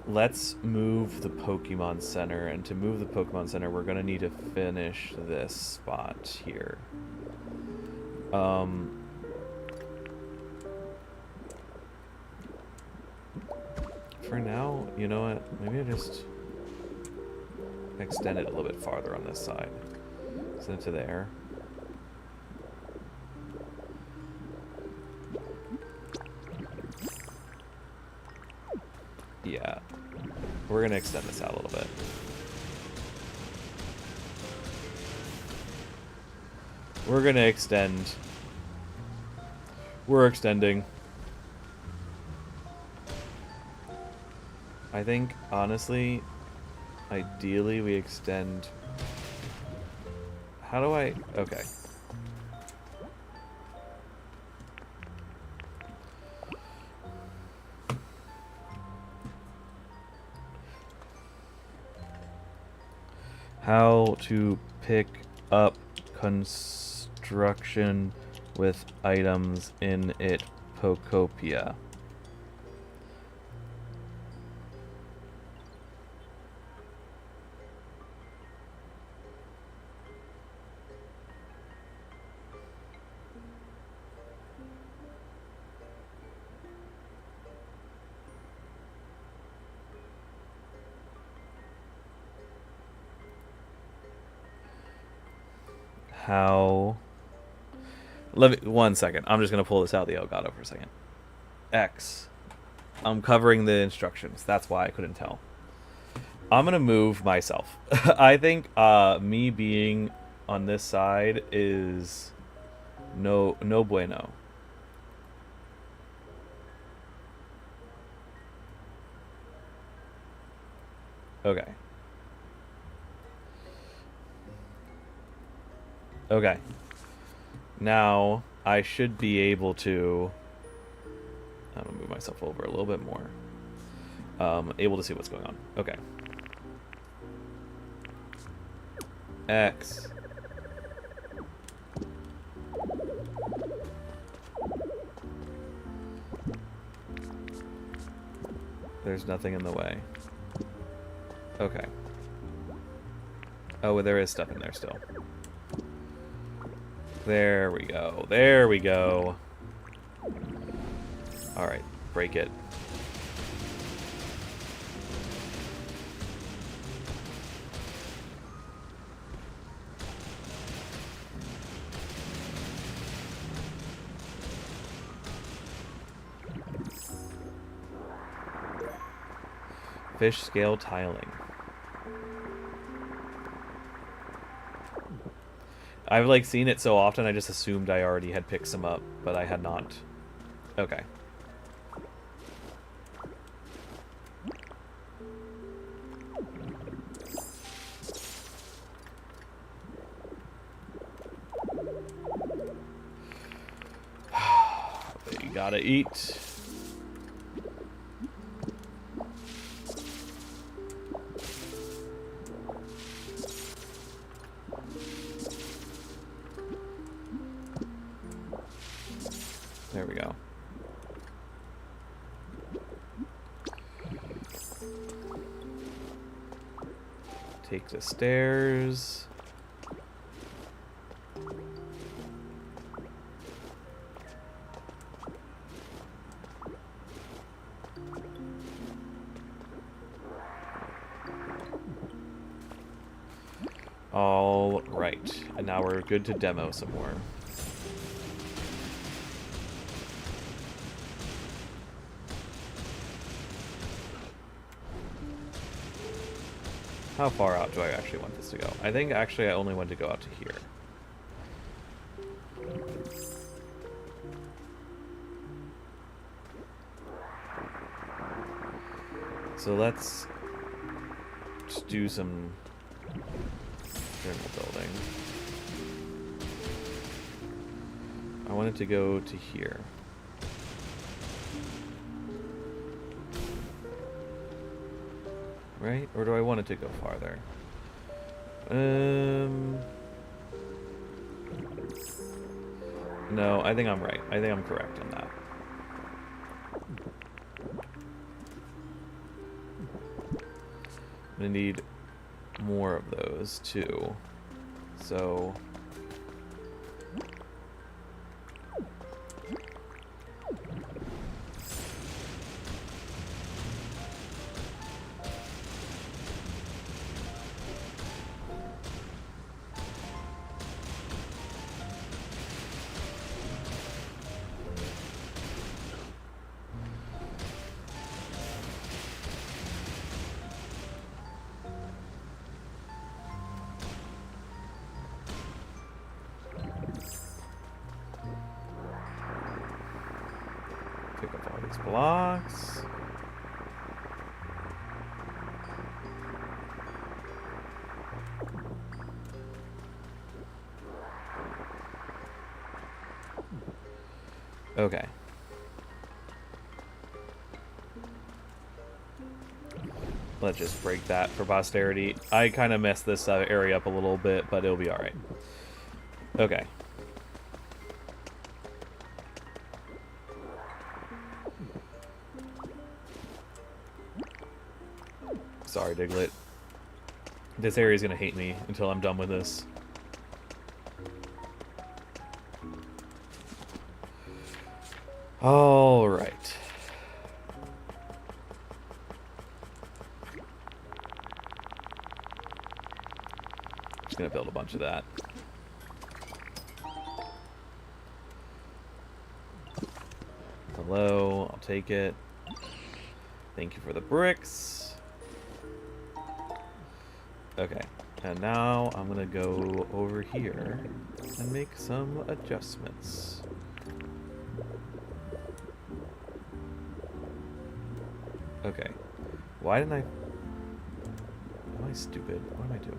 let's move the Pokemon Center, and to move the Pokemon Center, we're going to need to finish this spot here. For now, you know what, maybe I just extend it a little bit farther on this side. Send it to there. Yeah. We're going to extend this out a little bit. We're going to extend. We're extending. I think, honestly, ideally we extend. How do I? Okay. How to pick up construction with items in it, Pokopia. How? Let me 1 second. I'm just gonna pull this out of the Elgato for a second. X. I'm covering the instructions. That's why I couldn't tell. I'm gonna move myself. I think me being on this side is no bueno. Okay. Okay. Now, I should be able to... I'm going to move myself over a little bit more. Able to see what's going on. Okay. X. There's nothing in the way. Okay. Oh, there is stuff in there still. There we go. There we go. Alright, break it. Fish scale tiling. I've like seen it so often I just assumed I already had picked some up, but I had not. Okay. You gotta eat. There we go. Take the stairs. All right, and now we're good to demo some more. How far out do I actually want this to go? I think actually I only want to go out to here. So let's just do some general building. I want it to go to here. Right? Or do I want it to go farther? No, I think I'm right. I think I'm correct on that. I'm gonna need more of those too. So pick up all these blocks. Okay. Let's just break that for posterity. I kind of messed this area up a little bit, but it'll be alright. Okay. Sorry, Diglett. This area is going to hate me until I'm done with this. All right. Just going to build a bunch of that. Hello, I'll take it. Thank you for the bricks. Okay, and now I'm gonna go over here and make some adjustments. Okay, why didn't I... Am I stupid? What am I doing?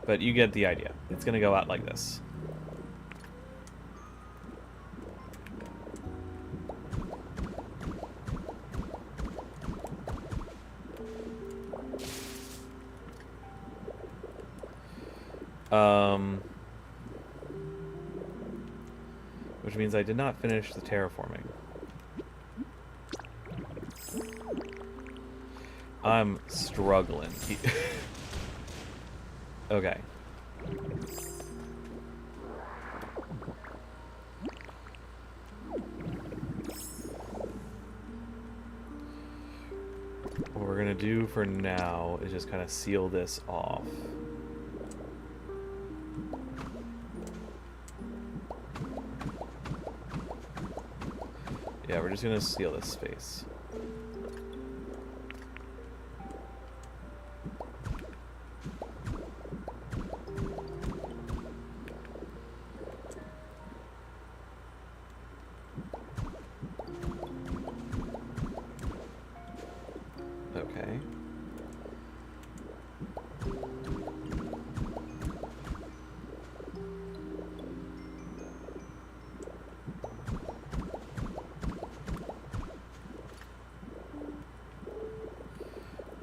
But you get the idea. It's going to go out like this. Which means I did not finish the terraforming. I'm struggling. Okay. What we're gonna do for now is just kind of seal this off. Yeah, we're just gonna seal this space.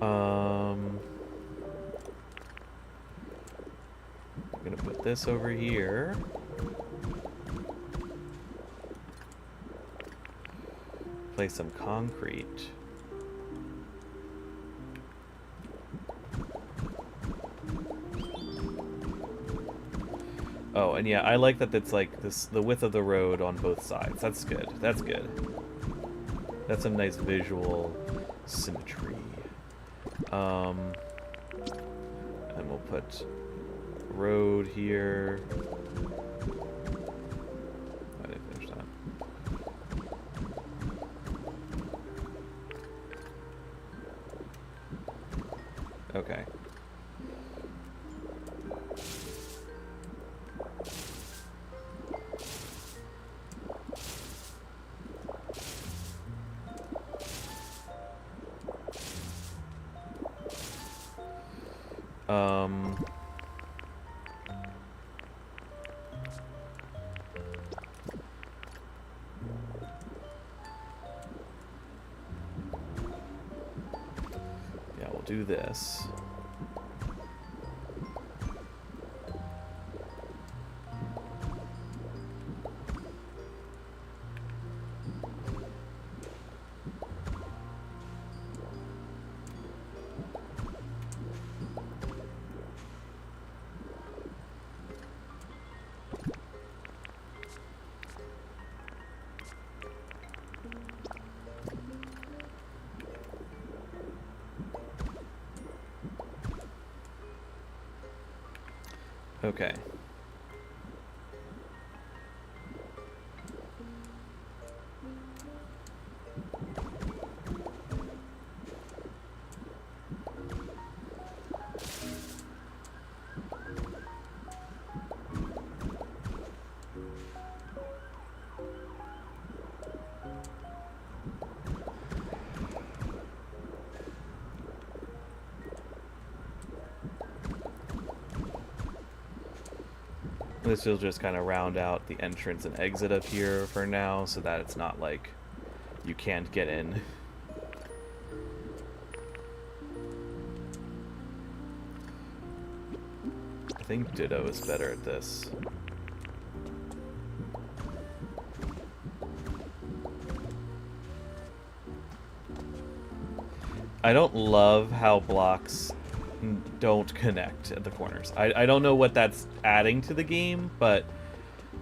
I'm gonna put this over here. Place some concrete. Oh, and yeah, I like that it's like this, the width of the road on both sides. That's good. That's good. That's some nice visual symmetry. And we'll put road here. I didn't finish that. Okay. Yeah, we'll do this. Okay. This will just kind of round out the entrance and exit up here for now, so that it's not like you can't get in. I think Ditto is better at this. I don't love how blocks don't connect at the corners. I don't know what that's adding to the game, but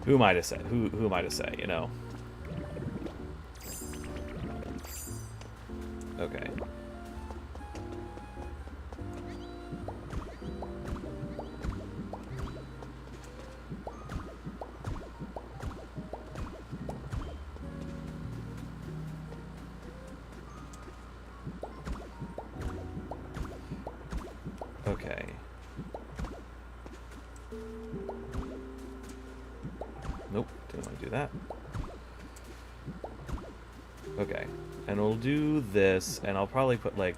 who am I to say? Who am I to say, you know? Okay. Okay. Nope, didn't want to do that. Okay, and we'll do this, and I'll probably put like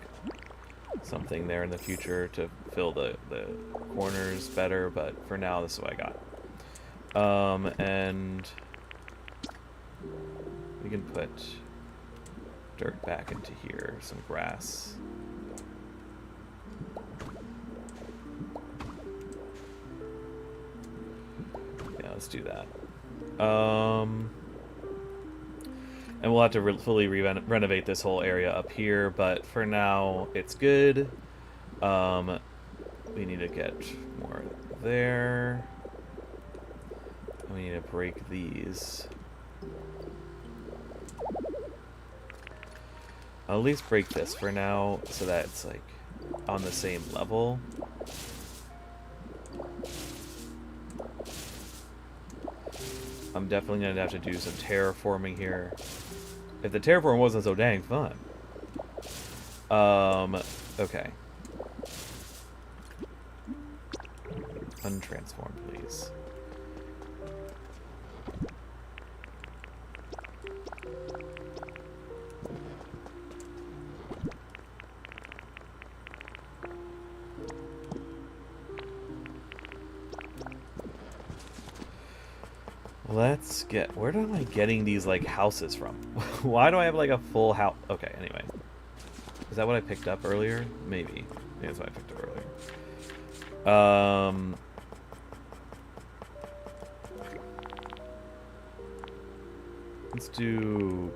something there in the future to fill the corners better, but for now this is what I got. And we can put dirt back into here, some grass. Let's do that. And we'll have to fully renovate this whole area up here, but for now, it's good. We need to get more there. We need to break these. I'll at least break this for now, so that it's like on the same level. I'm definitely going to have to do some terraforming here. If the terraform wasn't so dang fun. Okay. Untransform, please. Let's get... Where am I getting these, like, houses from? Why do I have, like, a full house? Okay, anyway. Is that what I picked up earlier? Maybe. Yeah, that's what I picked up earlier. Let's do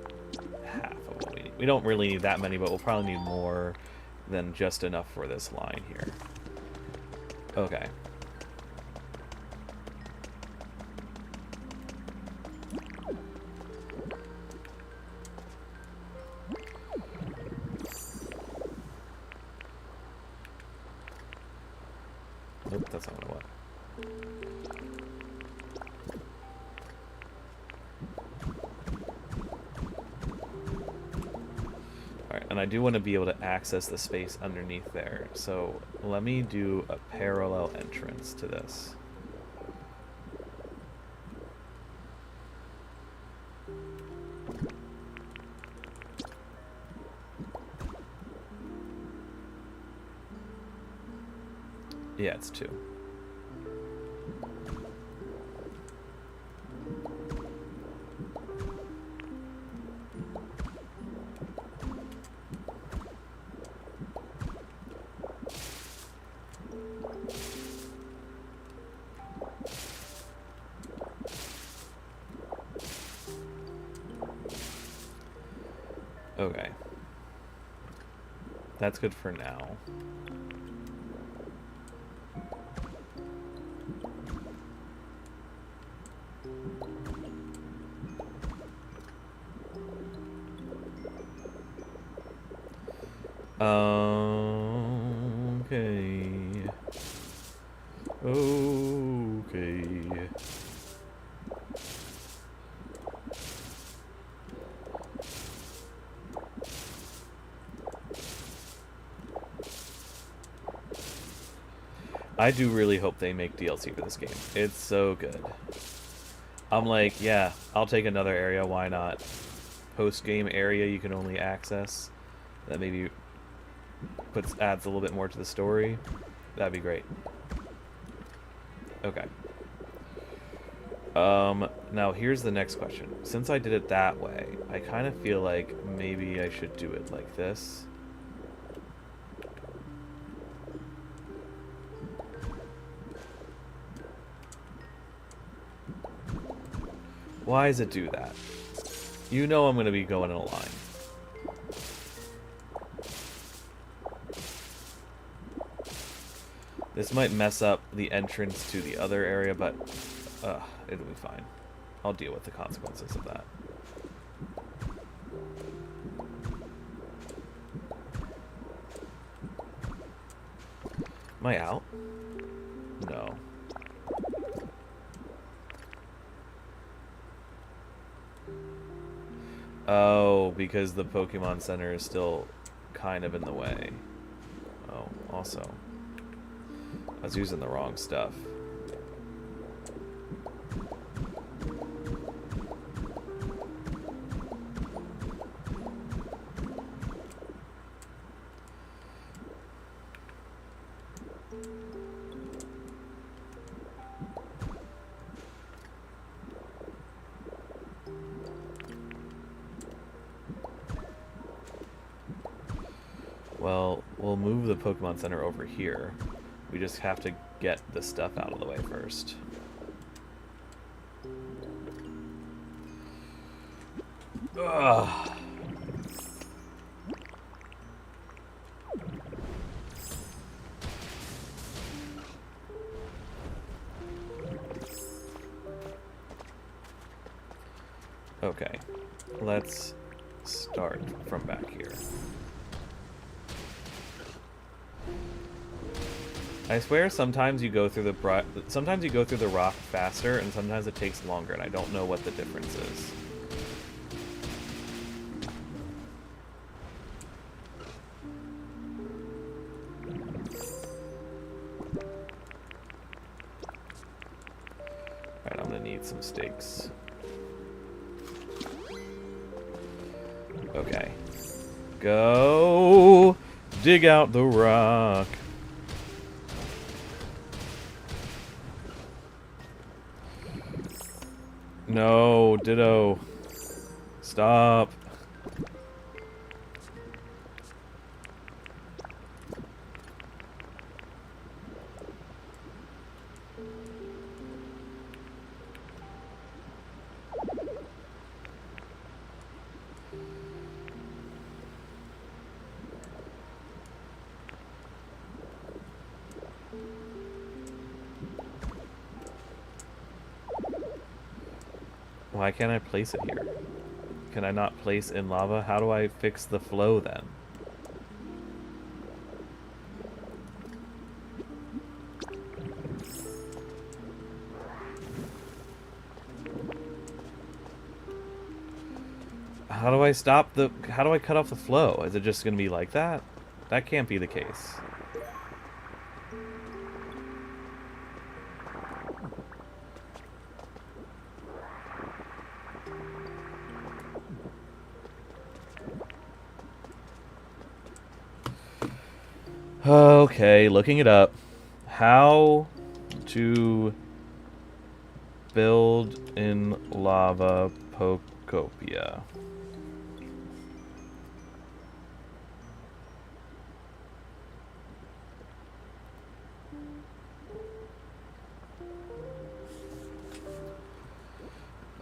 half of what we need. We don't really need that many, but we'll probably need more than just enough for this line here. Okay. Nope, that's not what I want. Alright, and I do want to be able to access the space underneath there. So let me do a parallel entrance to this. Yeah, it's 2. Okay. That's good for now. Okay. Okay. I do really hope they make DLC for this game. It's so good. I'm like, yeah, I'll take another area, why not? Post-game area you can only access. That maybe adds a little bit more to the story. That'd be great. Okay. Now here's the next question. Since I did it that way, I kind of feel like maybe I should do it like this. Why does it do that? You know I'm going to be going in a line. This might mess up the entrance to the other area, but it'll be fine. I'll deal with the consequences of that. Am I out? No. Oh, because the Pokemon Center is still kind of in the way. Oh, also. I was using the wrong stuff. Well, we'll move the Pokemon Center over here. We just have to get the stuff out of the way first. Ugh. Okay, let's start from back here. I swear sometimes you go through the rock faster and sometimes it takes longer and I don't know what the difference is. Alright, I'm gonna need some stakes. Okay. Go dig out the rock. No, Ditto. Stop. Why can't I place it here? Can I not place in lava? How do I fix the flow then? How do I stop the... How do I cut off the flow? Is it just going to be like that? That can't be the case. Okay, looking it up. How to build in lava Pokopia.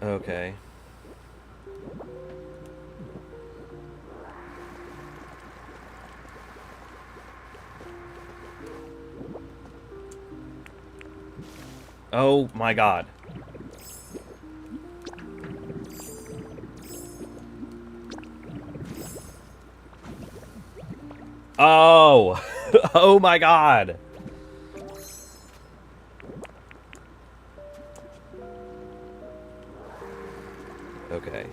Okay. Oh my god. Oh! Oh my god! Okay.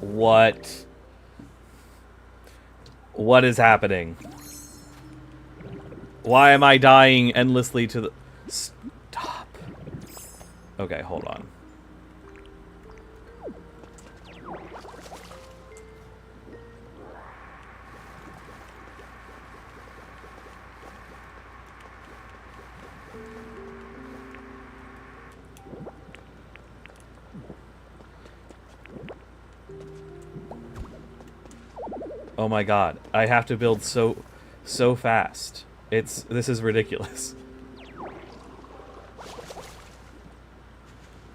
What? What is happening? Why am I dying endlessly to the... Stop. Okay, hold on. Oh my god. I have to build so fast. This is ridiculous.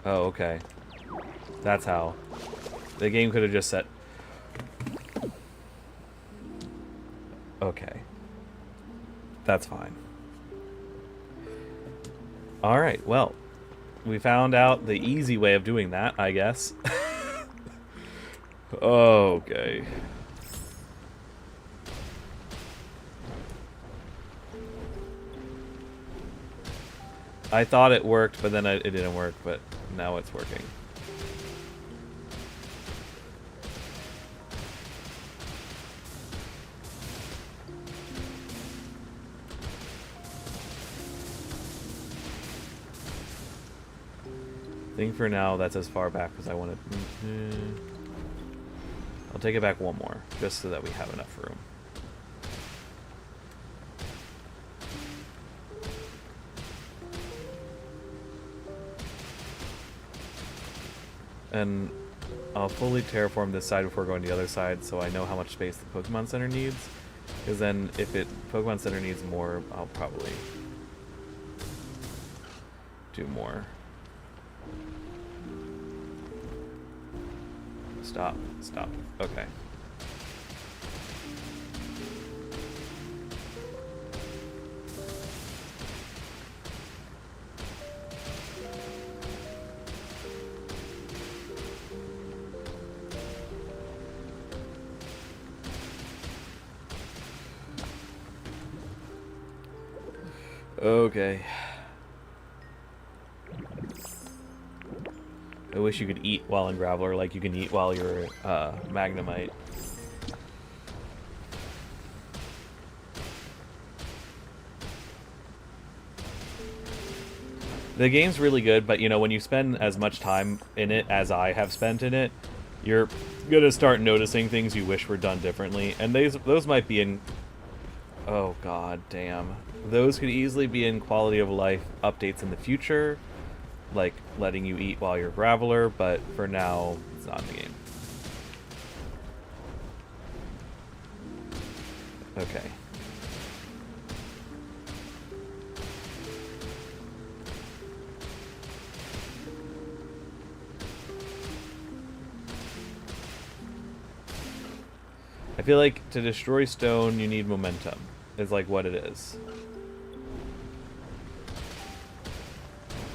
Oh, okay. That's how. The game could have just said... Okay. That's fine. Alright, well. We found out the easy way of doing that, I guess. Okay. I thought it worked, but then it didn't work, but now it's working. I think for now that's as far back as I want to... I'll take it back one more, just so that we have enough room. And I'll fully terraform this side before going to the other side, so I know how much space the Pokemon Center needs. Because then, if Pokemon Center needs more, I'll probably do more. Stop. Stop. Okay. Okay. I wish you could eat while in Graveler like you can eat while you're Magnemite. The game's really good, but you know, when you spend as much time in it as I have spent in it, you're gonna start noticing things you wish were done differently, and those might be in... Oh god damn. Those could easily be in quality of life updates in the future, like letting you eat while you're Graveler, but for now, it's not in the game. Okay. I feel like to destroy stone, you need momentum, is like what it is.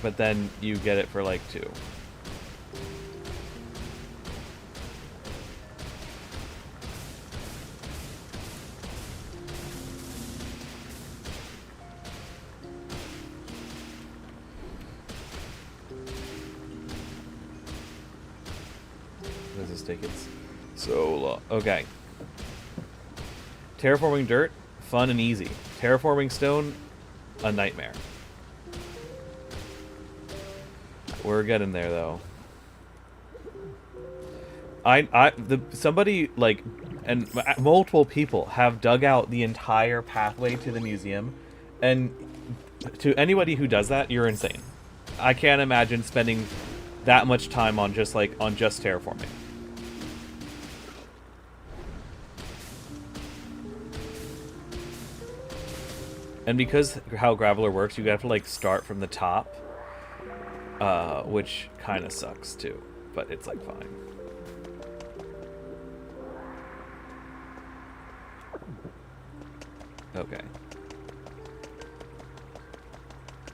But then you get it for like 2. this taking so long? Okay. Terraforming dirt, fun and easy. Terraforming stone, a nightmare. We're getting there though. Somebody like, and multiple people have dug out the entire pathway to the museum, and to anybody who does that, you're insane. I can't imagine spending that much time on just terraforming. And because how Graveler works, you have to like start from the top, which kind of sucks too, but it's like fine. Okay.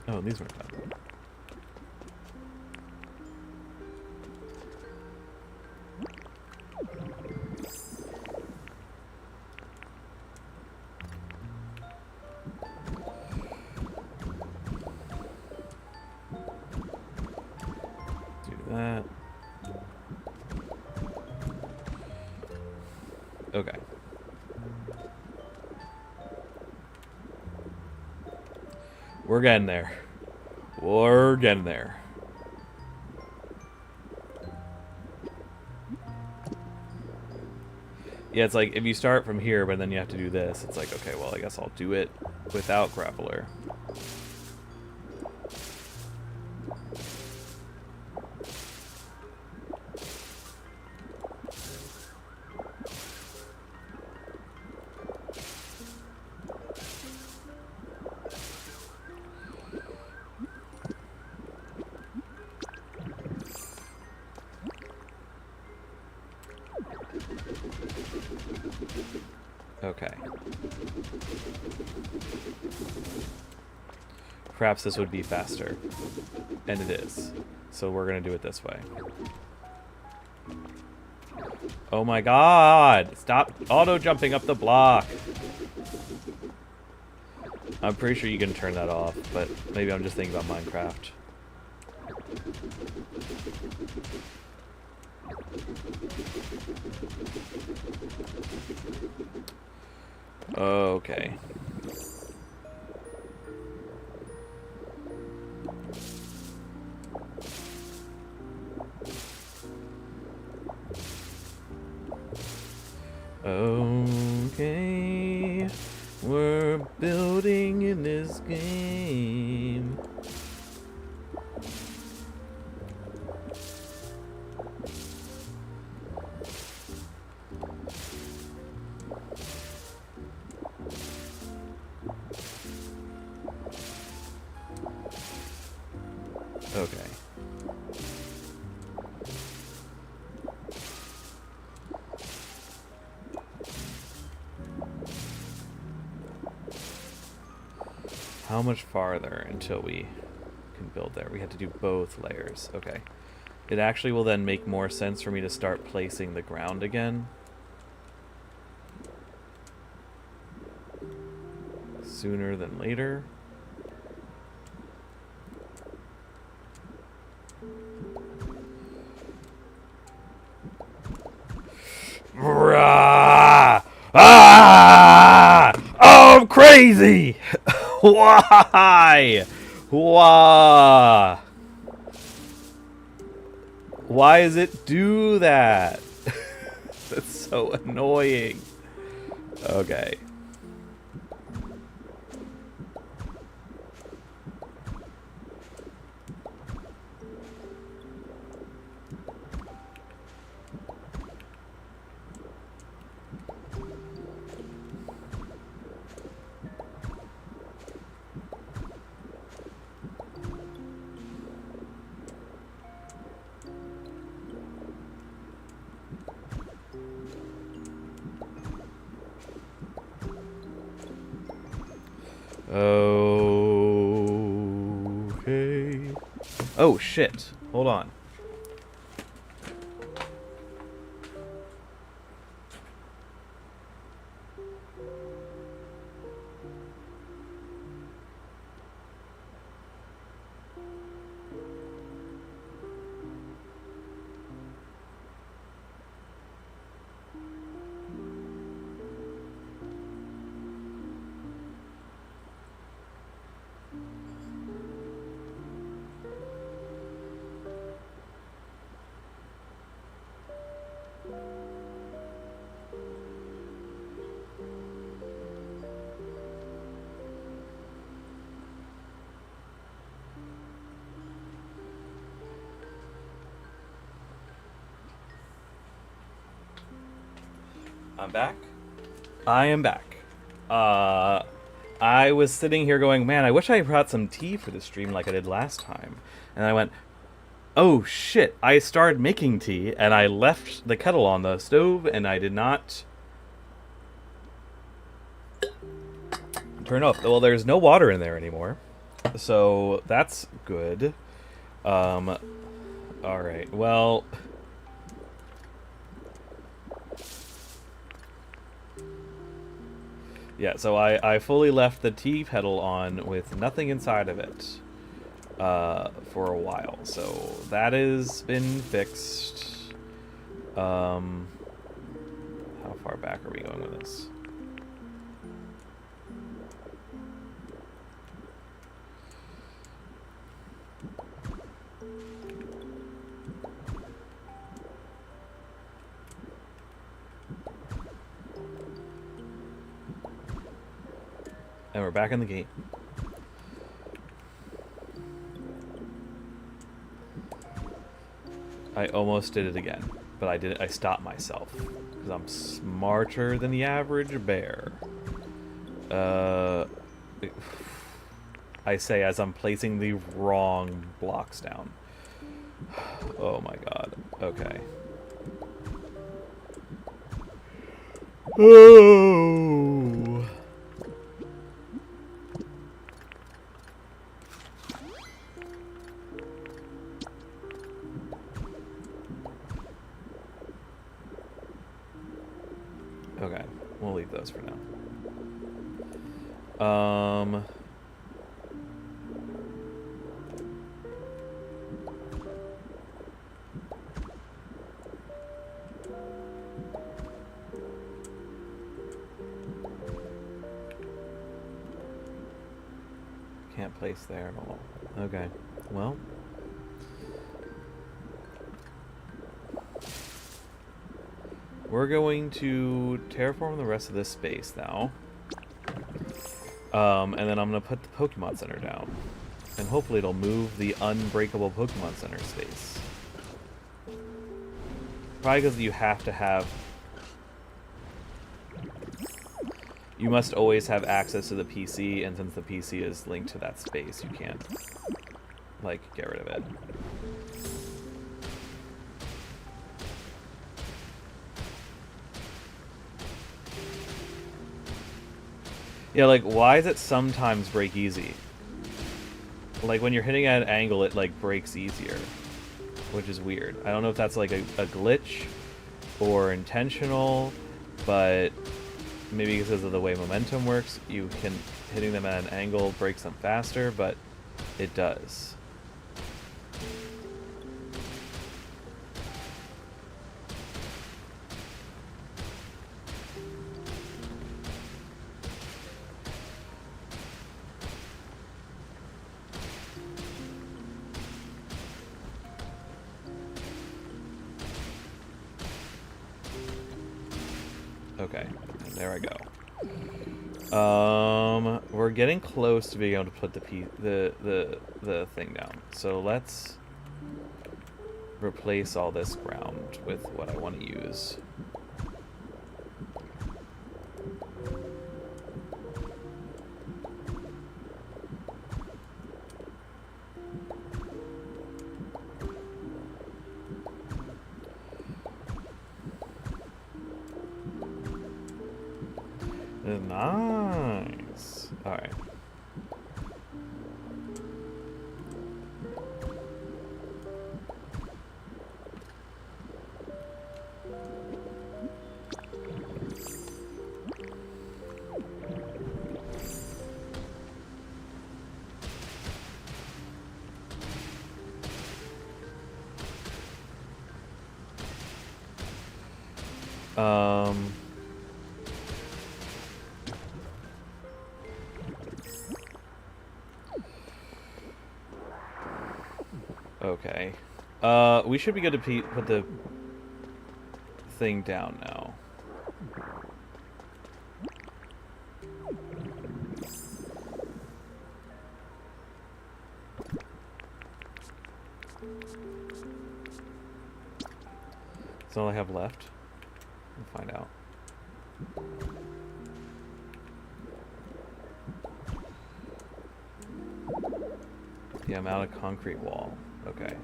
Oh, these weren't done. Do that. Okay. We're getting there. We're getting there. Yeah, it's like if you start from here, but then you have to do this, it's like, okay, well, I guess I'll do it without Grappler. Okay. Perhaps this would be faster. And it is. So we're going to do it this way. Oh my god! Stop auto-jumping up the block! I'm pretty sure you can turn that off, but maybe I'm just thinking about Minecraft. Okay. Okay. We're building in this game. Okay. How much farther until we can build there? We have to do both layers. Okay. It actually will then make more sense for me to start placing the ground again. Sooner than later. Ah! Oh, I'm crazy! Why? Why? Why does it do that? That's so annoying. Okay. Okay. Oh, shit. Hold on. I'm back. I am back. I was sitting here going, man, I wish I brought some tea for the stream like I did last time. And I went, oh shit, I started making tea and I left the kettle on the stove and I did not turn off. Well, there's no water in there anymore. So that's good. Alright, well... Yeah, so I fully left the tea kettle on with nothing inside of it for a while. So that has been fixed. How far back are we going with this? And we're back in the game. I almost did it again, but I did it. I stopped myself because I'm smarter than the average bear. I say as I'm placing the wrong blocks down. Oh my god. Okay. Oh. Okay, we'll leave those for now. Can't place there at all. Okay, well. We're going to terraform the rest of this space now. And then I'm going to put the Pokemon Center down. And hopefully it'll move the unbreakable Pokemon Center space. Probably because you have to have... You must always have access to the PC, and since the PC is linked to that space, you can't, like, get rid of it. Yeah, like, why does it sometimes break easy? Like, when you're hitting at an angle, it, like, breaks easier. Which is weird. I don't know if that's, like, a glitch or intentional, but maybe because of the way momentum works, you can... Hitting them at an angle breaks them faster, but it does. Okay, and there I go. We're getting close to being able to put the thing down. So let's replace all this ground with what I want to use. Nice. All right. Okay. We should be good to put the thing down now. That's all I have left. We'll find out. Yeah, I'm out of concrete wall. Okay.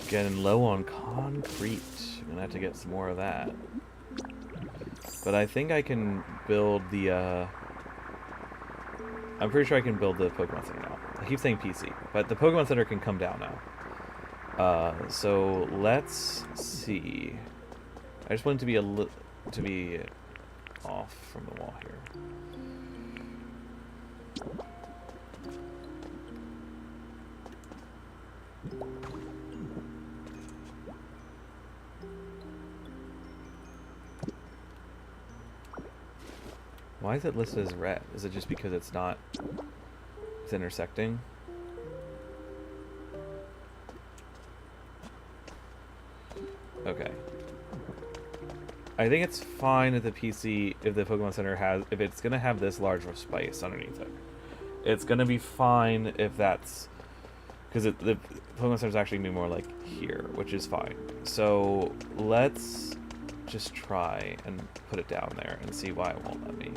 Getting low on concrete. I'm gonna have to get some more of that. But I think I can build the, I'm pretty sure I can build the Pokemon Center now. I keep saying PC, but the Pokemon Center can come down now. So let's see. I just want it to be off from the wall here. Why is it listed as red? Is it just because it's not... It's intersecting? Okay. I think it's fine if the PC, if the Pokemon Center has... If it's going to have this large of space underneath it. It's going to be fine if that's... Because the Pokemon Center is actually going to be more like here, which is fine. So let's just try and put it down there and see why it won't let me.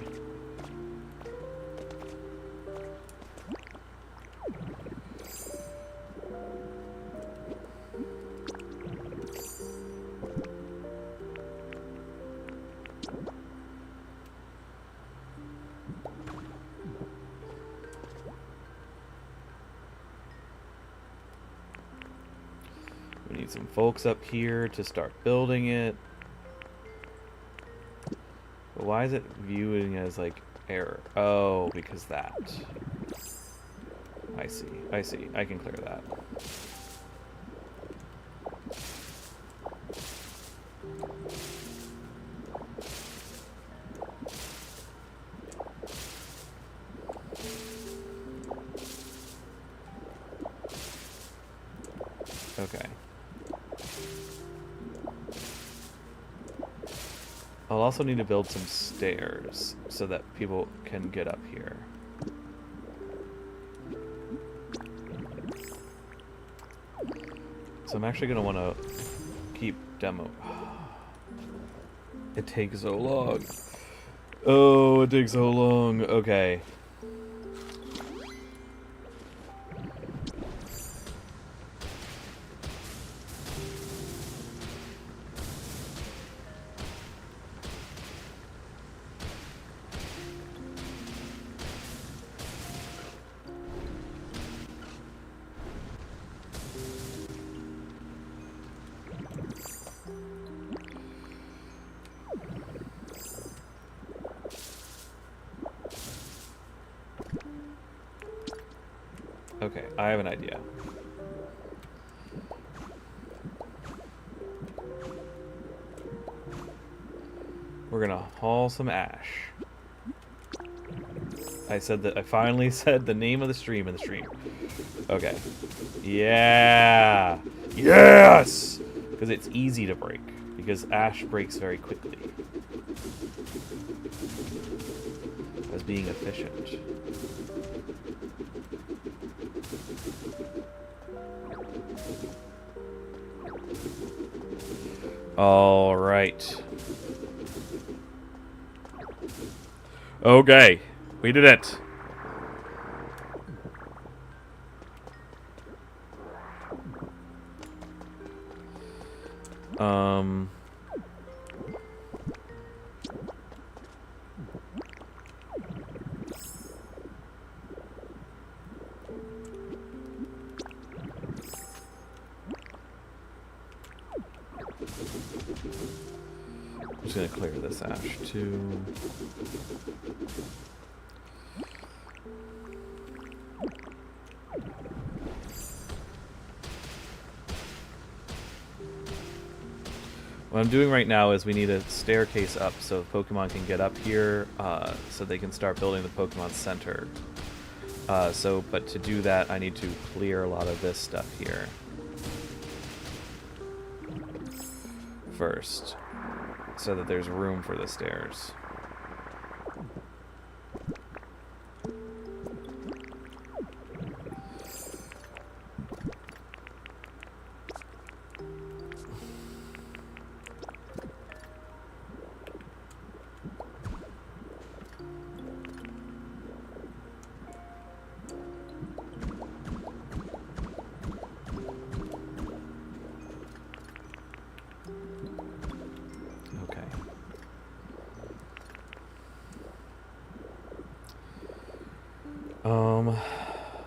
We need some folks up here to start building it. But why is it viewing as like error? Oh, because that. I see. I see. I can clear that. Okay. I'll also need to build some stairs so that people can get up here. So I'm actually going to want to keep demo. It takes so long. Oh, it takes so long. Okay. Okay, I have an idea. We're gonna haul some ash. I said that. I finally said the name of the stream in the stream. Okay. Yeah. Yes. Because it's easy to break. Because ash breaks very quickly. As being efficient. All right. Okay, we did it. I'm just gonna clear this ash too. What I'm doing right now is we need a staircase up so Pokemon can get up here, so they can start building the Pokemon Center. But to do that, I need to clear a lot of this stuff here first, so that there's room for the stairs.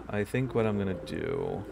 I think what I'm gonna do...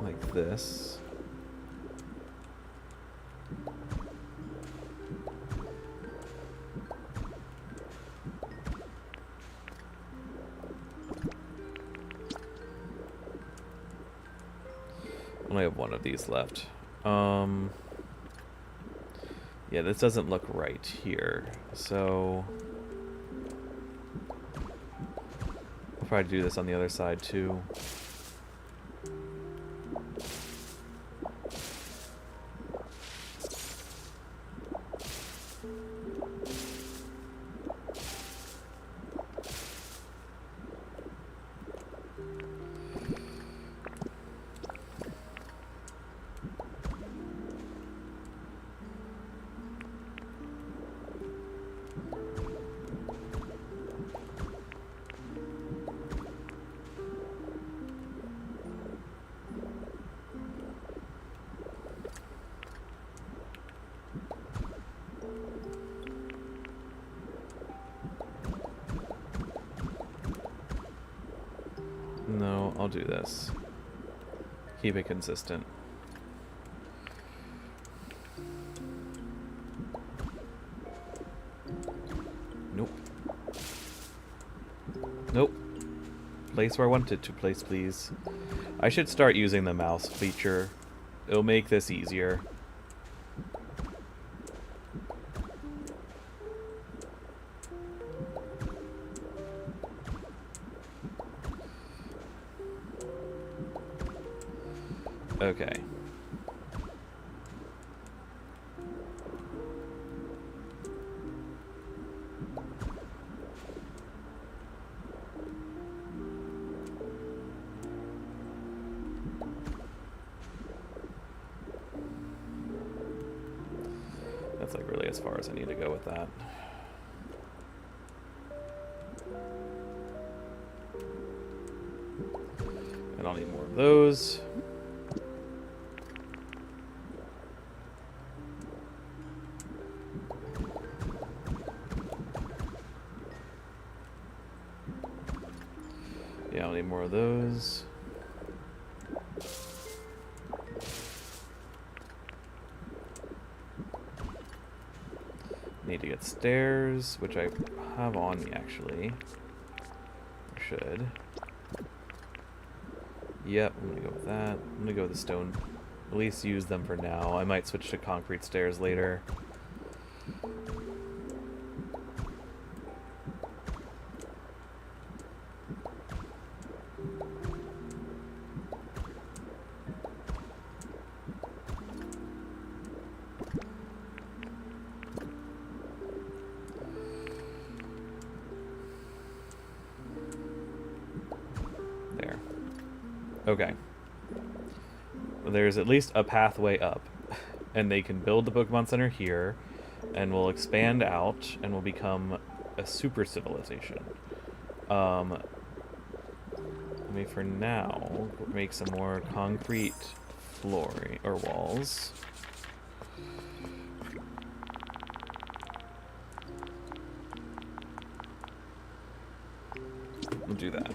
like this. Only have one of these left. Yeah, this doesn't look right here, so I'll probably do this on the other side too. No, I'll do this. Keep it consistent. Nope. Nope. Place where I want it to place, please. I should start using the mouse feature. It'll make this easier. Okay. That's like really as far as I need to go with that. And I'll need more of those. Yeah, I'll need more of those. Need to get stairs, which I have on me actually. I should. Yep, I'm gonna go with that. I'm gonna go with the stone. At least use them for now. I might switch to concrete stairs later. Okay. There's at least a pathway up. And they can build the Pokemon Center here. And we'll expand out and we'll become a super civilization. Let me, for now, make some more concrete flooring, or walls. We'll do that.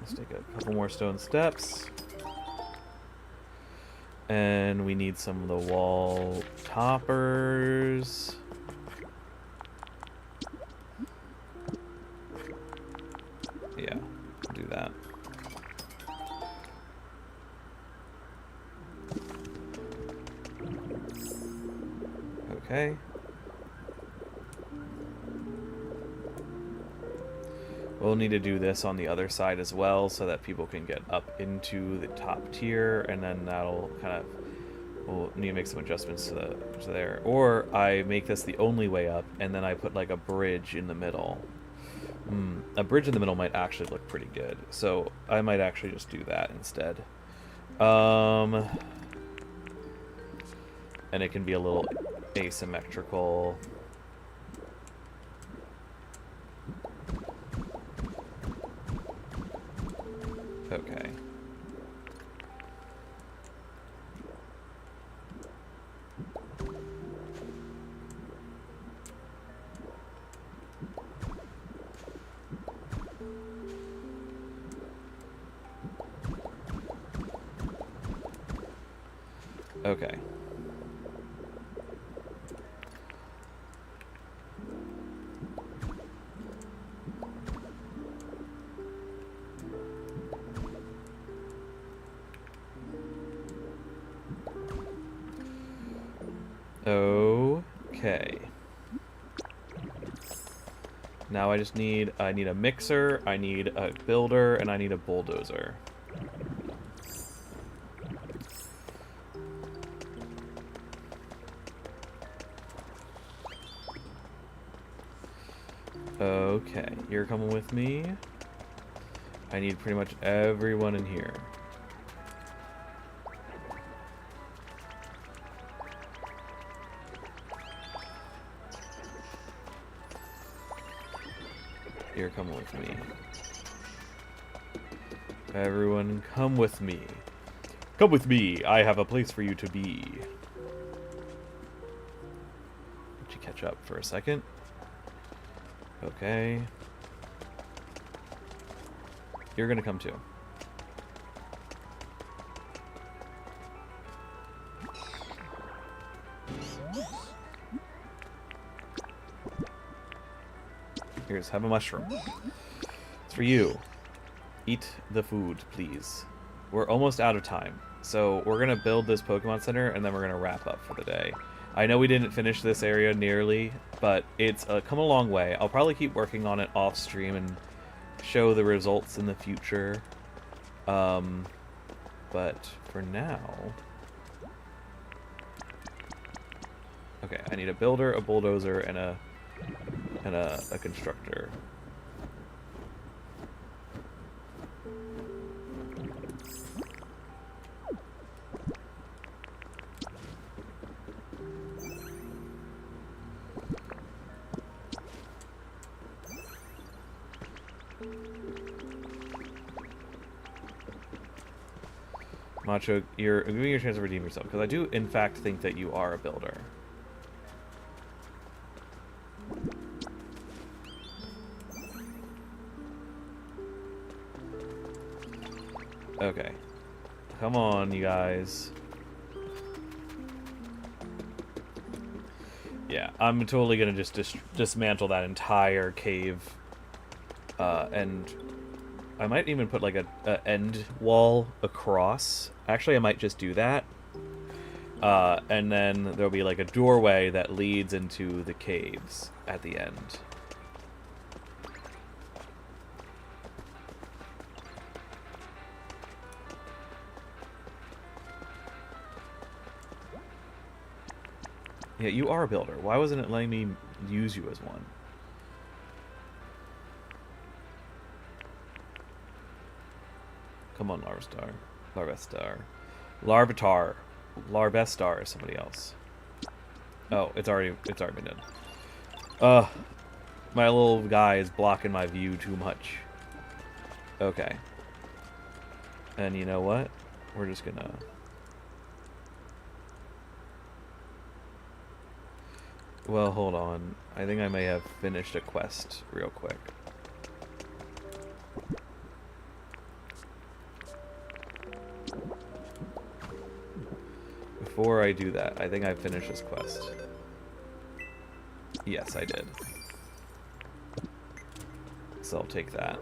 Let's take a couple more stone steps. And we need some of the wall toppers. Yeah, do that. Okay. We'll need to do this on the other side as well so that people can get up into the top tier, and then that'll kind of... We'll need to make some adjustments to there. Or I make this the only way up, and then I put like a bridge in the middle. A bridge in the middle might actually look pretty good. So I might actually just do that instead. And it can be a little asymmetrical. Okay. Okay. Okay. Now I need a mixer, I need a builder, and I need a bulldozer. Okay, you're coming with me. I need pretty much everyone in here. You're coming with me. Everyone, come with me. Come with me. I have a place for you to be. Let you catch up for a second. Okay. You're gonna come too. Here's, have a mushroom. It's for you. Eat the food, please. We're almost out of time. So we're going to build this Pokemon Center, and then we're going to wrap up for the day. I know we didn't finish this area nearly, but it's come a long way. I'll probably keep working on it off stream and show the results in the future. But for now... Okay, I need a builder, a bulldozer, and a constructor. Macho, you're giving you a chance to redeem yourself, because I do in fact think that you are a builder. Okay. Come on, you guys. Yeah, I'm totally gonna just dismantle that entire cave. And I might even put like a end wall across. Actually, I might just do that. And then there'll be like a doorway that leads into the caves at the end. Yeah, you are a builder. Why wasn't it letting me use you as one? Come on, Larvestar. Larvestar. Larvitar. Larvestar is somebody else. Oh, it's already been done. My little guy is blocking my view too much. Okay. And you know what? We're just gonna... Well, hold on. I think I may have finished a quest real quick. Before I do that, I think I finished this quest. Yes, I did. So I'll take that.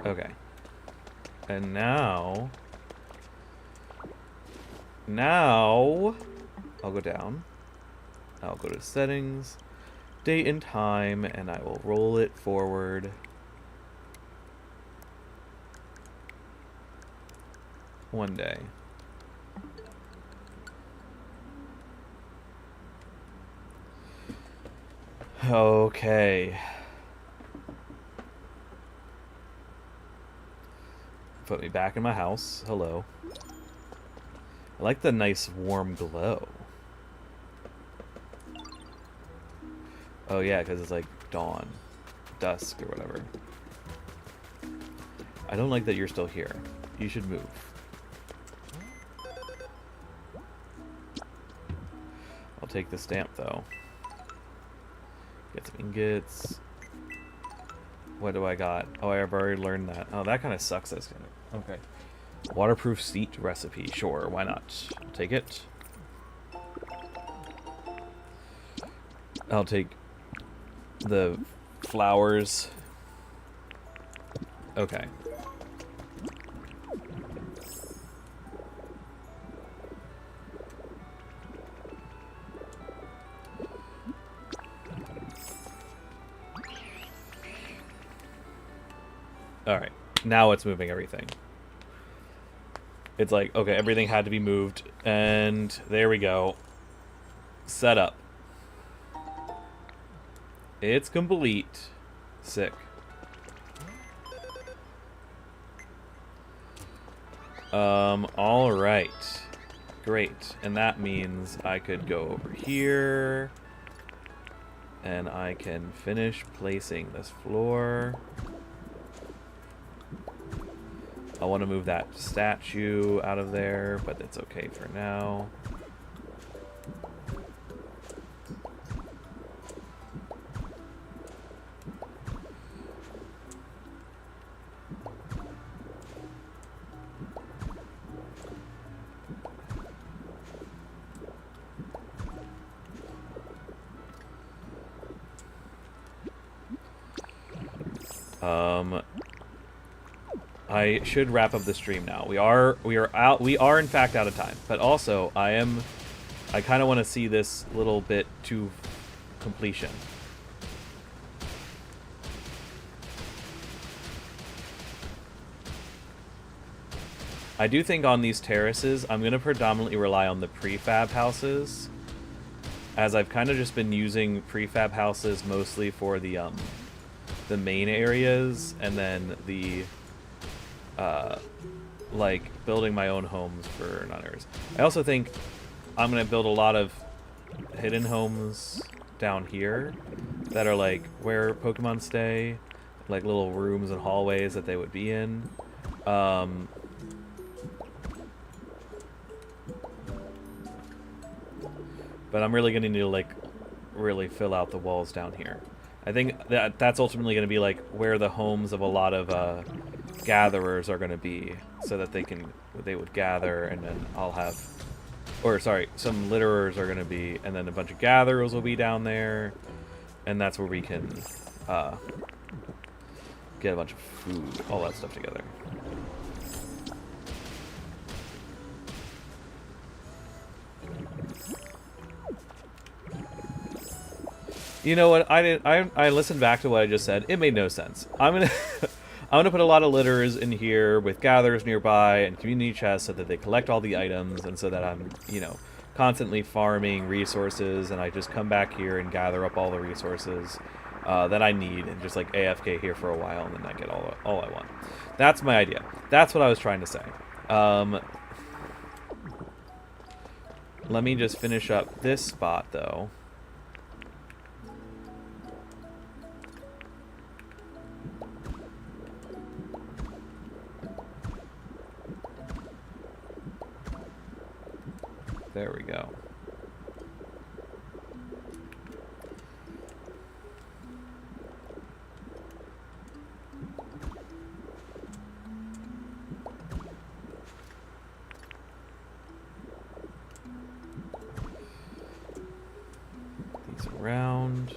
Okay. And now Now, I'll go down. I'll go to settings, date and time, and I will roll it forward. One day. Okay. Put me back in my house. Hello. I like the nice warm glow. Oh yeah, because it's like dawn. Dusk or whatever. I don't like that you're still here. You should move. I'll take the stamp though. Get some ingots. What do I got? Oh, I've already learned that. Oh, that kind of sucks. That's kind of... Okay. Waterproof seat recipe. Sure, why not? I'll take it. I'll take the flowers. Okay. Alright, now it's moving everything. It's like, okay, everything had to be moved, and there we go. Set up. It's complete. Sick. Alright. Great. And that means I could go over here, and I can finish placing this floor. I want to move that statue out of there, but it's okay for now. I should wrap up the stream now. We are in fact out of time, but also I kind of want to see this little bit to completion. I do think on these terraces, I'm going to predominantly rely on the prefab houses, as I've kind of just been using prefab houses mostly for the main areas, and then the like building my own homes for non-areas. I also think I'm going to build a lot of hidden homes down here that are like where Pokemon stay, like little rooms and hallways that they would be in. But I'm really going to need to like really fill out the walls down here. I think that's ultimately going to be like where the homes of a lot of gatherers are going to be, so that they would gather, and then I'll have, or sorry, some litterers are going to be, and then a bunch of gatherers will be down there, and that's where we can get a bunch of food, all that stuff together. You know what? I listened back to what I just said. It made no sense. I'm gonna put a lot of litters in here with gatherers nearby and community chests so that they collect all the items, and so that I'm, you know, constantly farming resources, and I just come back here and gather up all the resources that I need, and just like AFK here for a while, and then I get all I want. That's my idea. That's what I was trying to say. Let me just finish up this spot though. There we go. These around.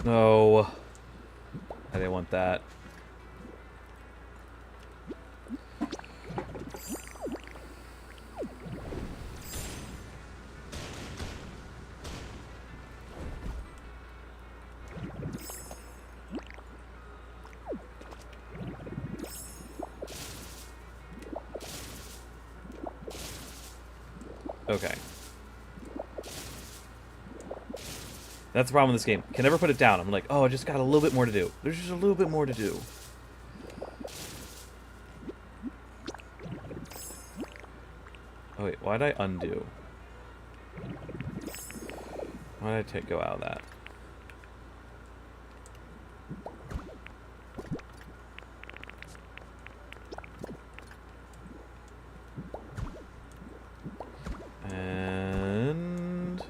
No. I didn't want that. Okay. That's the problem with this game. Can never put it down. I'm like, oh, I just got a little bit more to do. There's just a little bit more to do. Oh wait, why did I undo? Why did I go out of that? And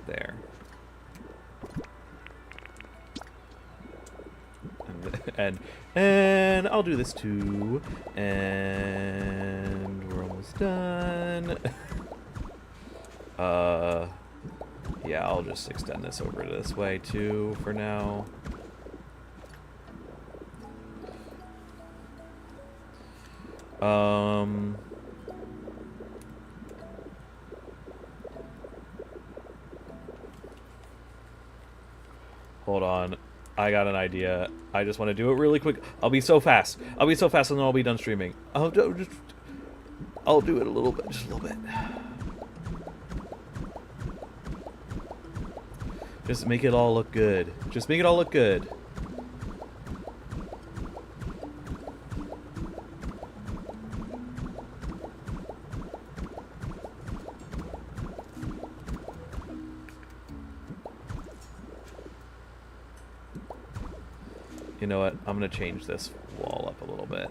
there. And I'll do this too. And we're almost done. Yeah, I'll just extend this over this way too for now. Hold on. I got an idea. I just want to do it really quick. I'll be so fast. I'll be so fast and then I'll be done streaming. I'll do it a little bit. Just a little bit. Just make it all look good. Just make it all look good. You know what? I'm going to change this wall up a little bit.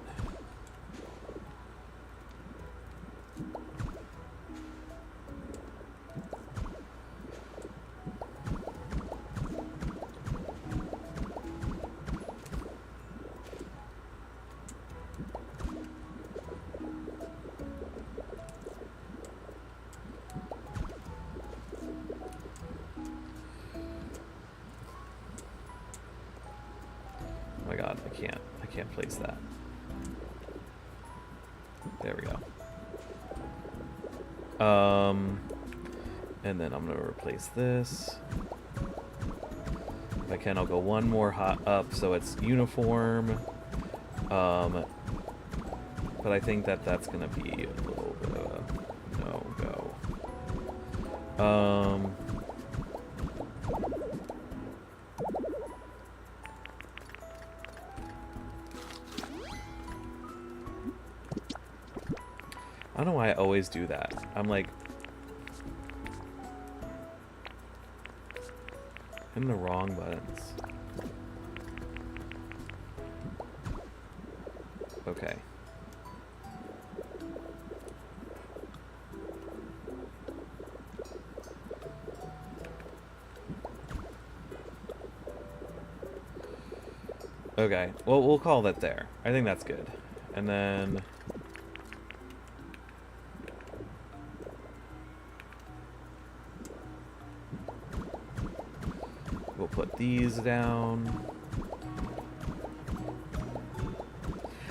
Oh my god, I can't place that. There we go. And then I'm gonna replace this. If I can, I'll go one more hot up so it's uniform. But I think that that's gonna be a little bit of a no-go. I don't know why I always do that. I'm like hitting the wrong buttons. Okay. Okay, well, we'll call that there. I think that's good. And then we'll put these down.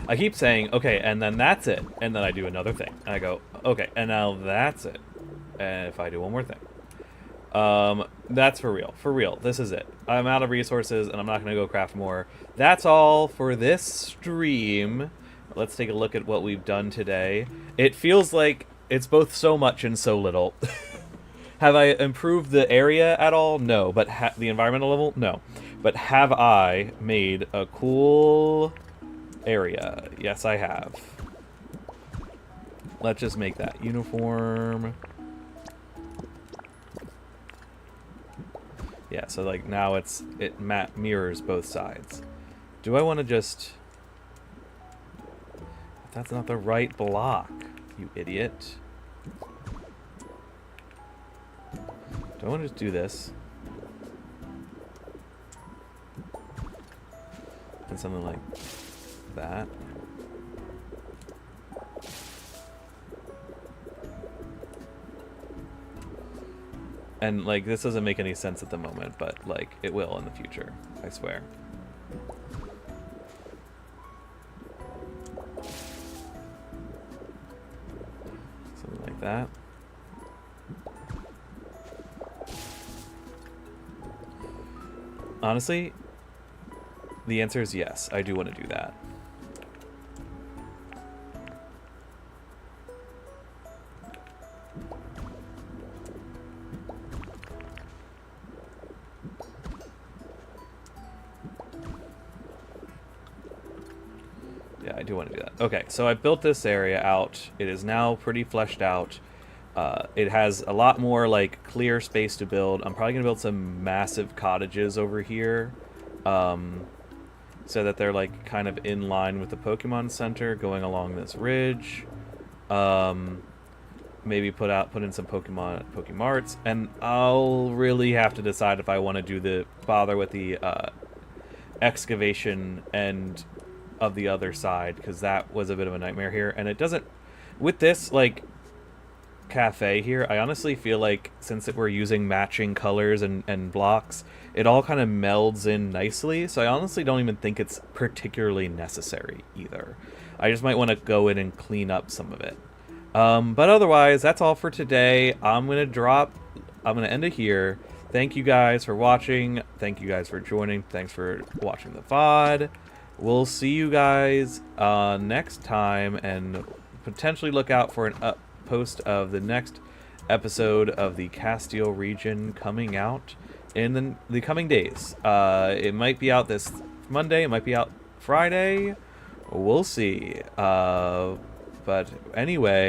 I keep saying, okay, and then that's it. And then I do another thing. And I go, okay, and now that's it. And if I do one more thing. That's for real. For real. This is it. I'm out of resources, and I'm not going to go craft more. That's all for this stream. Let's take a look at what we've done today. It feels like it's both so much and so little. Have I improved the area at all? No. But the environmental level? No. But have I made a cool area? Yes, I have. Let's just make that uniform. Yeah, so like now it mirrors both sides. Do I want to just... That's not the right block, you idiot. Do I want to just do this? And something like that. And, like, this doesn't make any sense at the moment, but, like, it will in the future. I swear. Something like that. Honestly, the answer is yes. I do want to do that. Yeah, I do want to do that. Okay, so I built this area out. It is now pretty fleshed out. It has a lot more, like, clear space to build. I'm probably going to build some massive cottages over here. So that they're, like, kind of in line with the Pokemon Center going along this ridge. Maybe put in some Pokemarts. And I'll really have to decide if I want to bother with the excavation end of the other side, because that was a bit of a nightmare here. And it doesn't... With this, like, cafe here, I honestly feel like since we're using matching colors and blocks, it all kind of melds in nicely, so I honestly don't even think it's particularly necessary either. I just might want to go in and clean up some of it. But otherwise, that's all for today. I'm gonna end it here. Thank you guys for watching. Thank you guys for joining. Thanks for watching the VOD. We'll see you guys next time, and potentially look out for an post of the next episode of the Castile region coming out in the coming days. It might be out this Monday, it might be out Friday, we'll see. But anyway,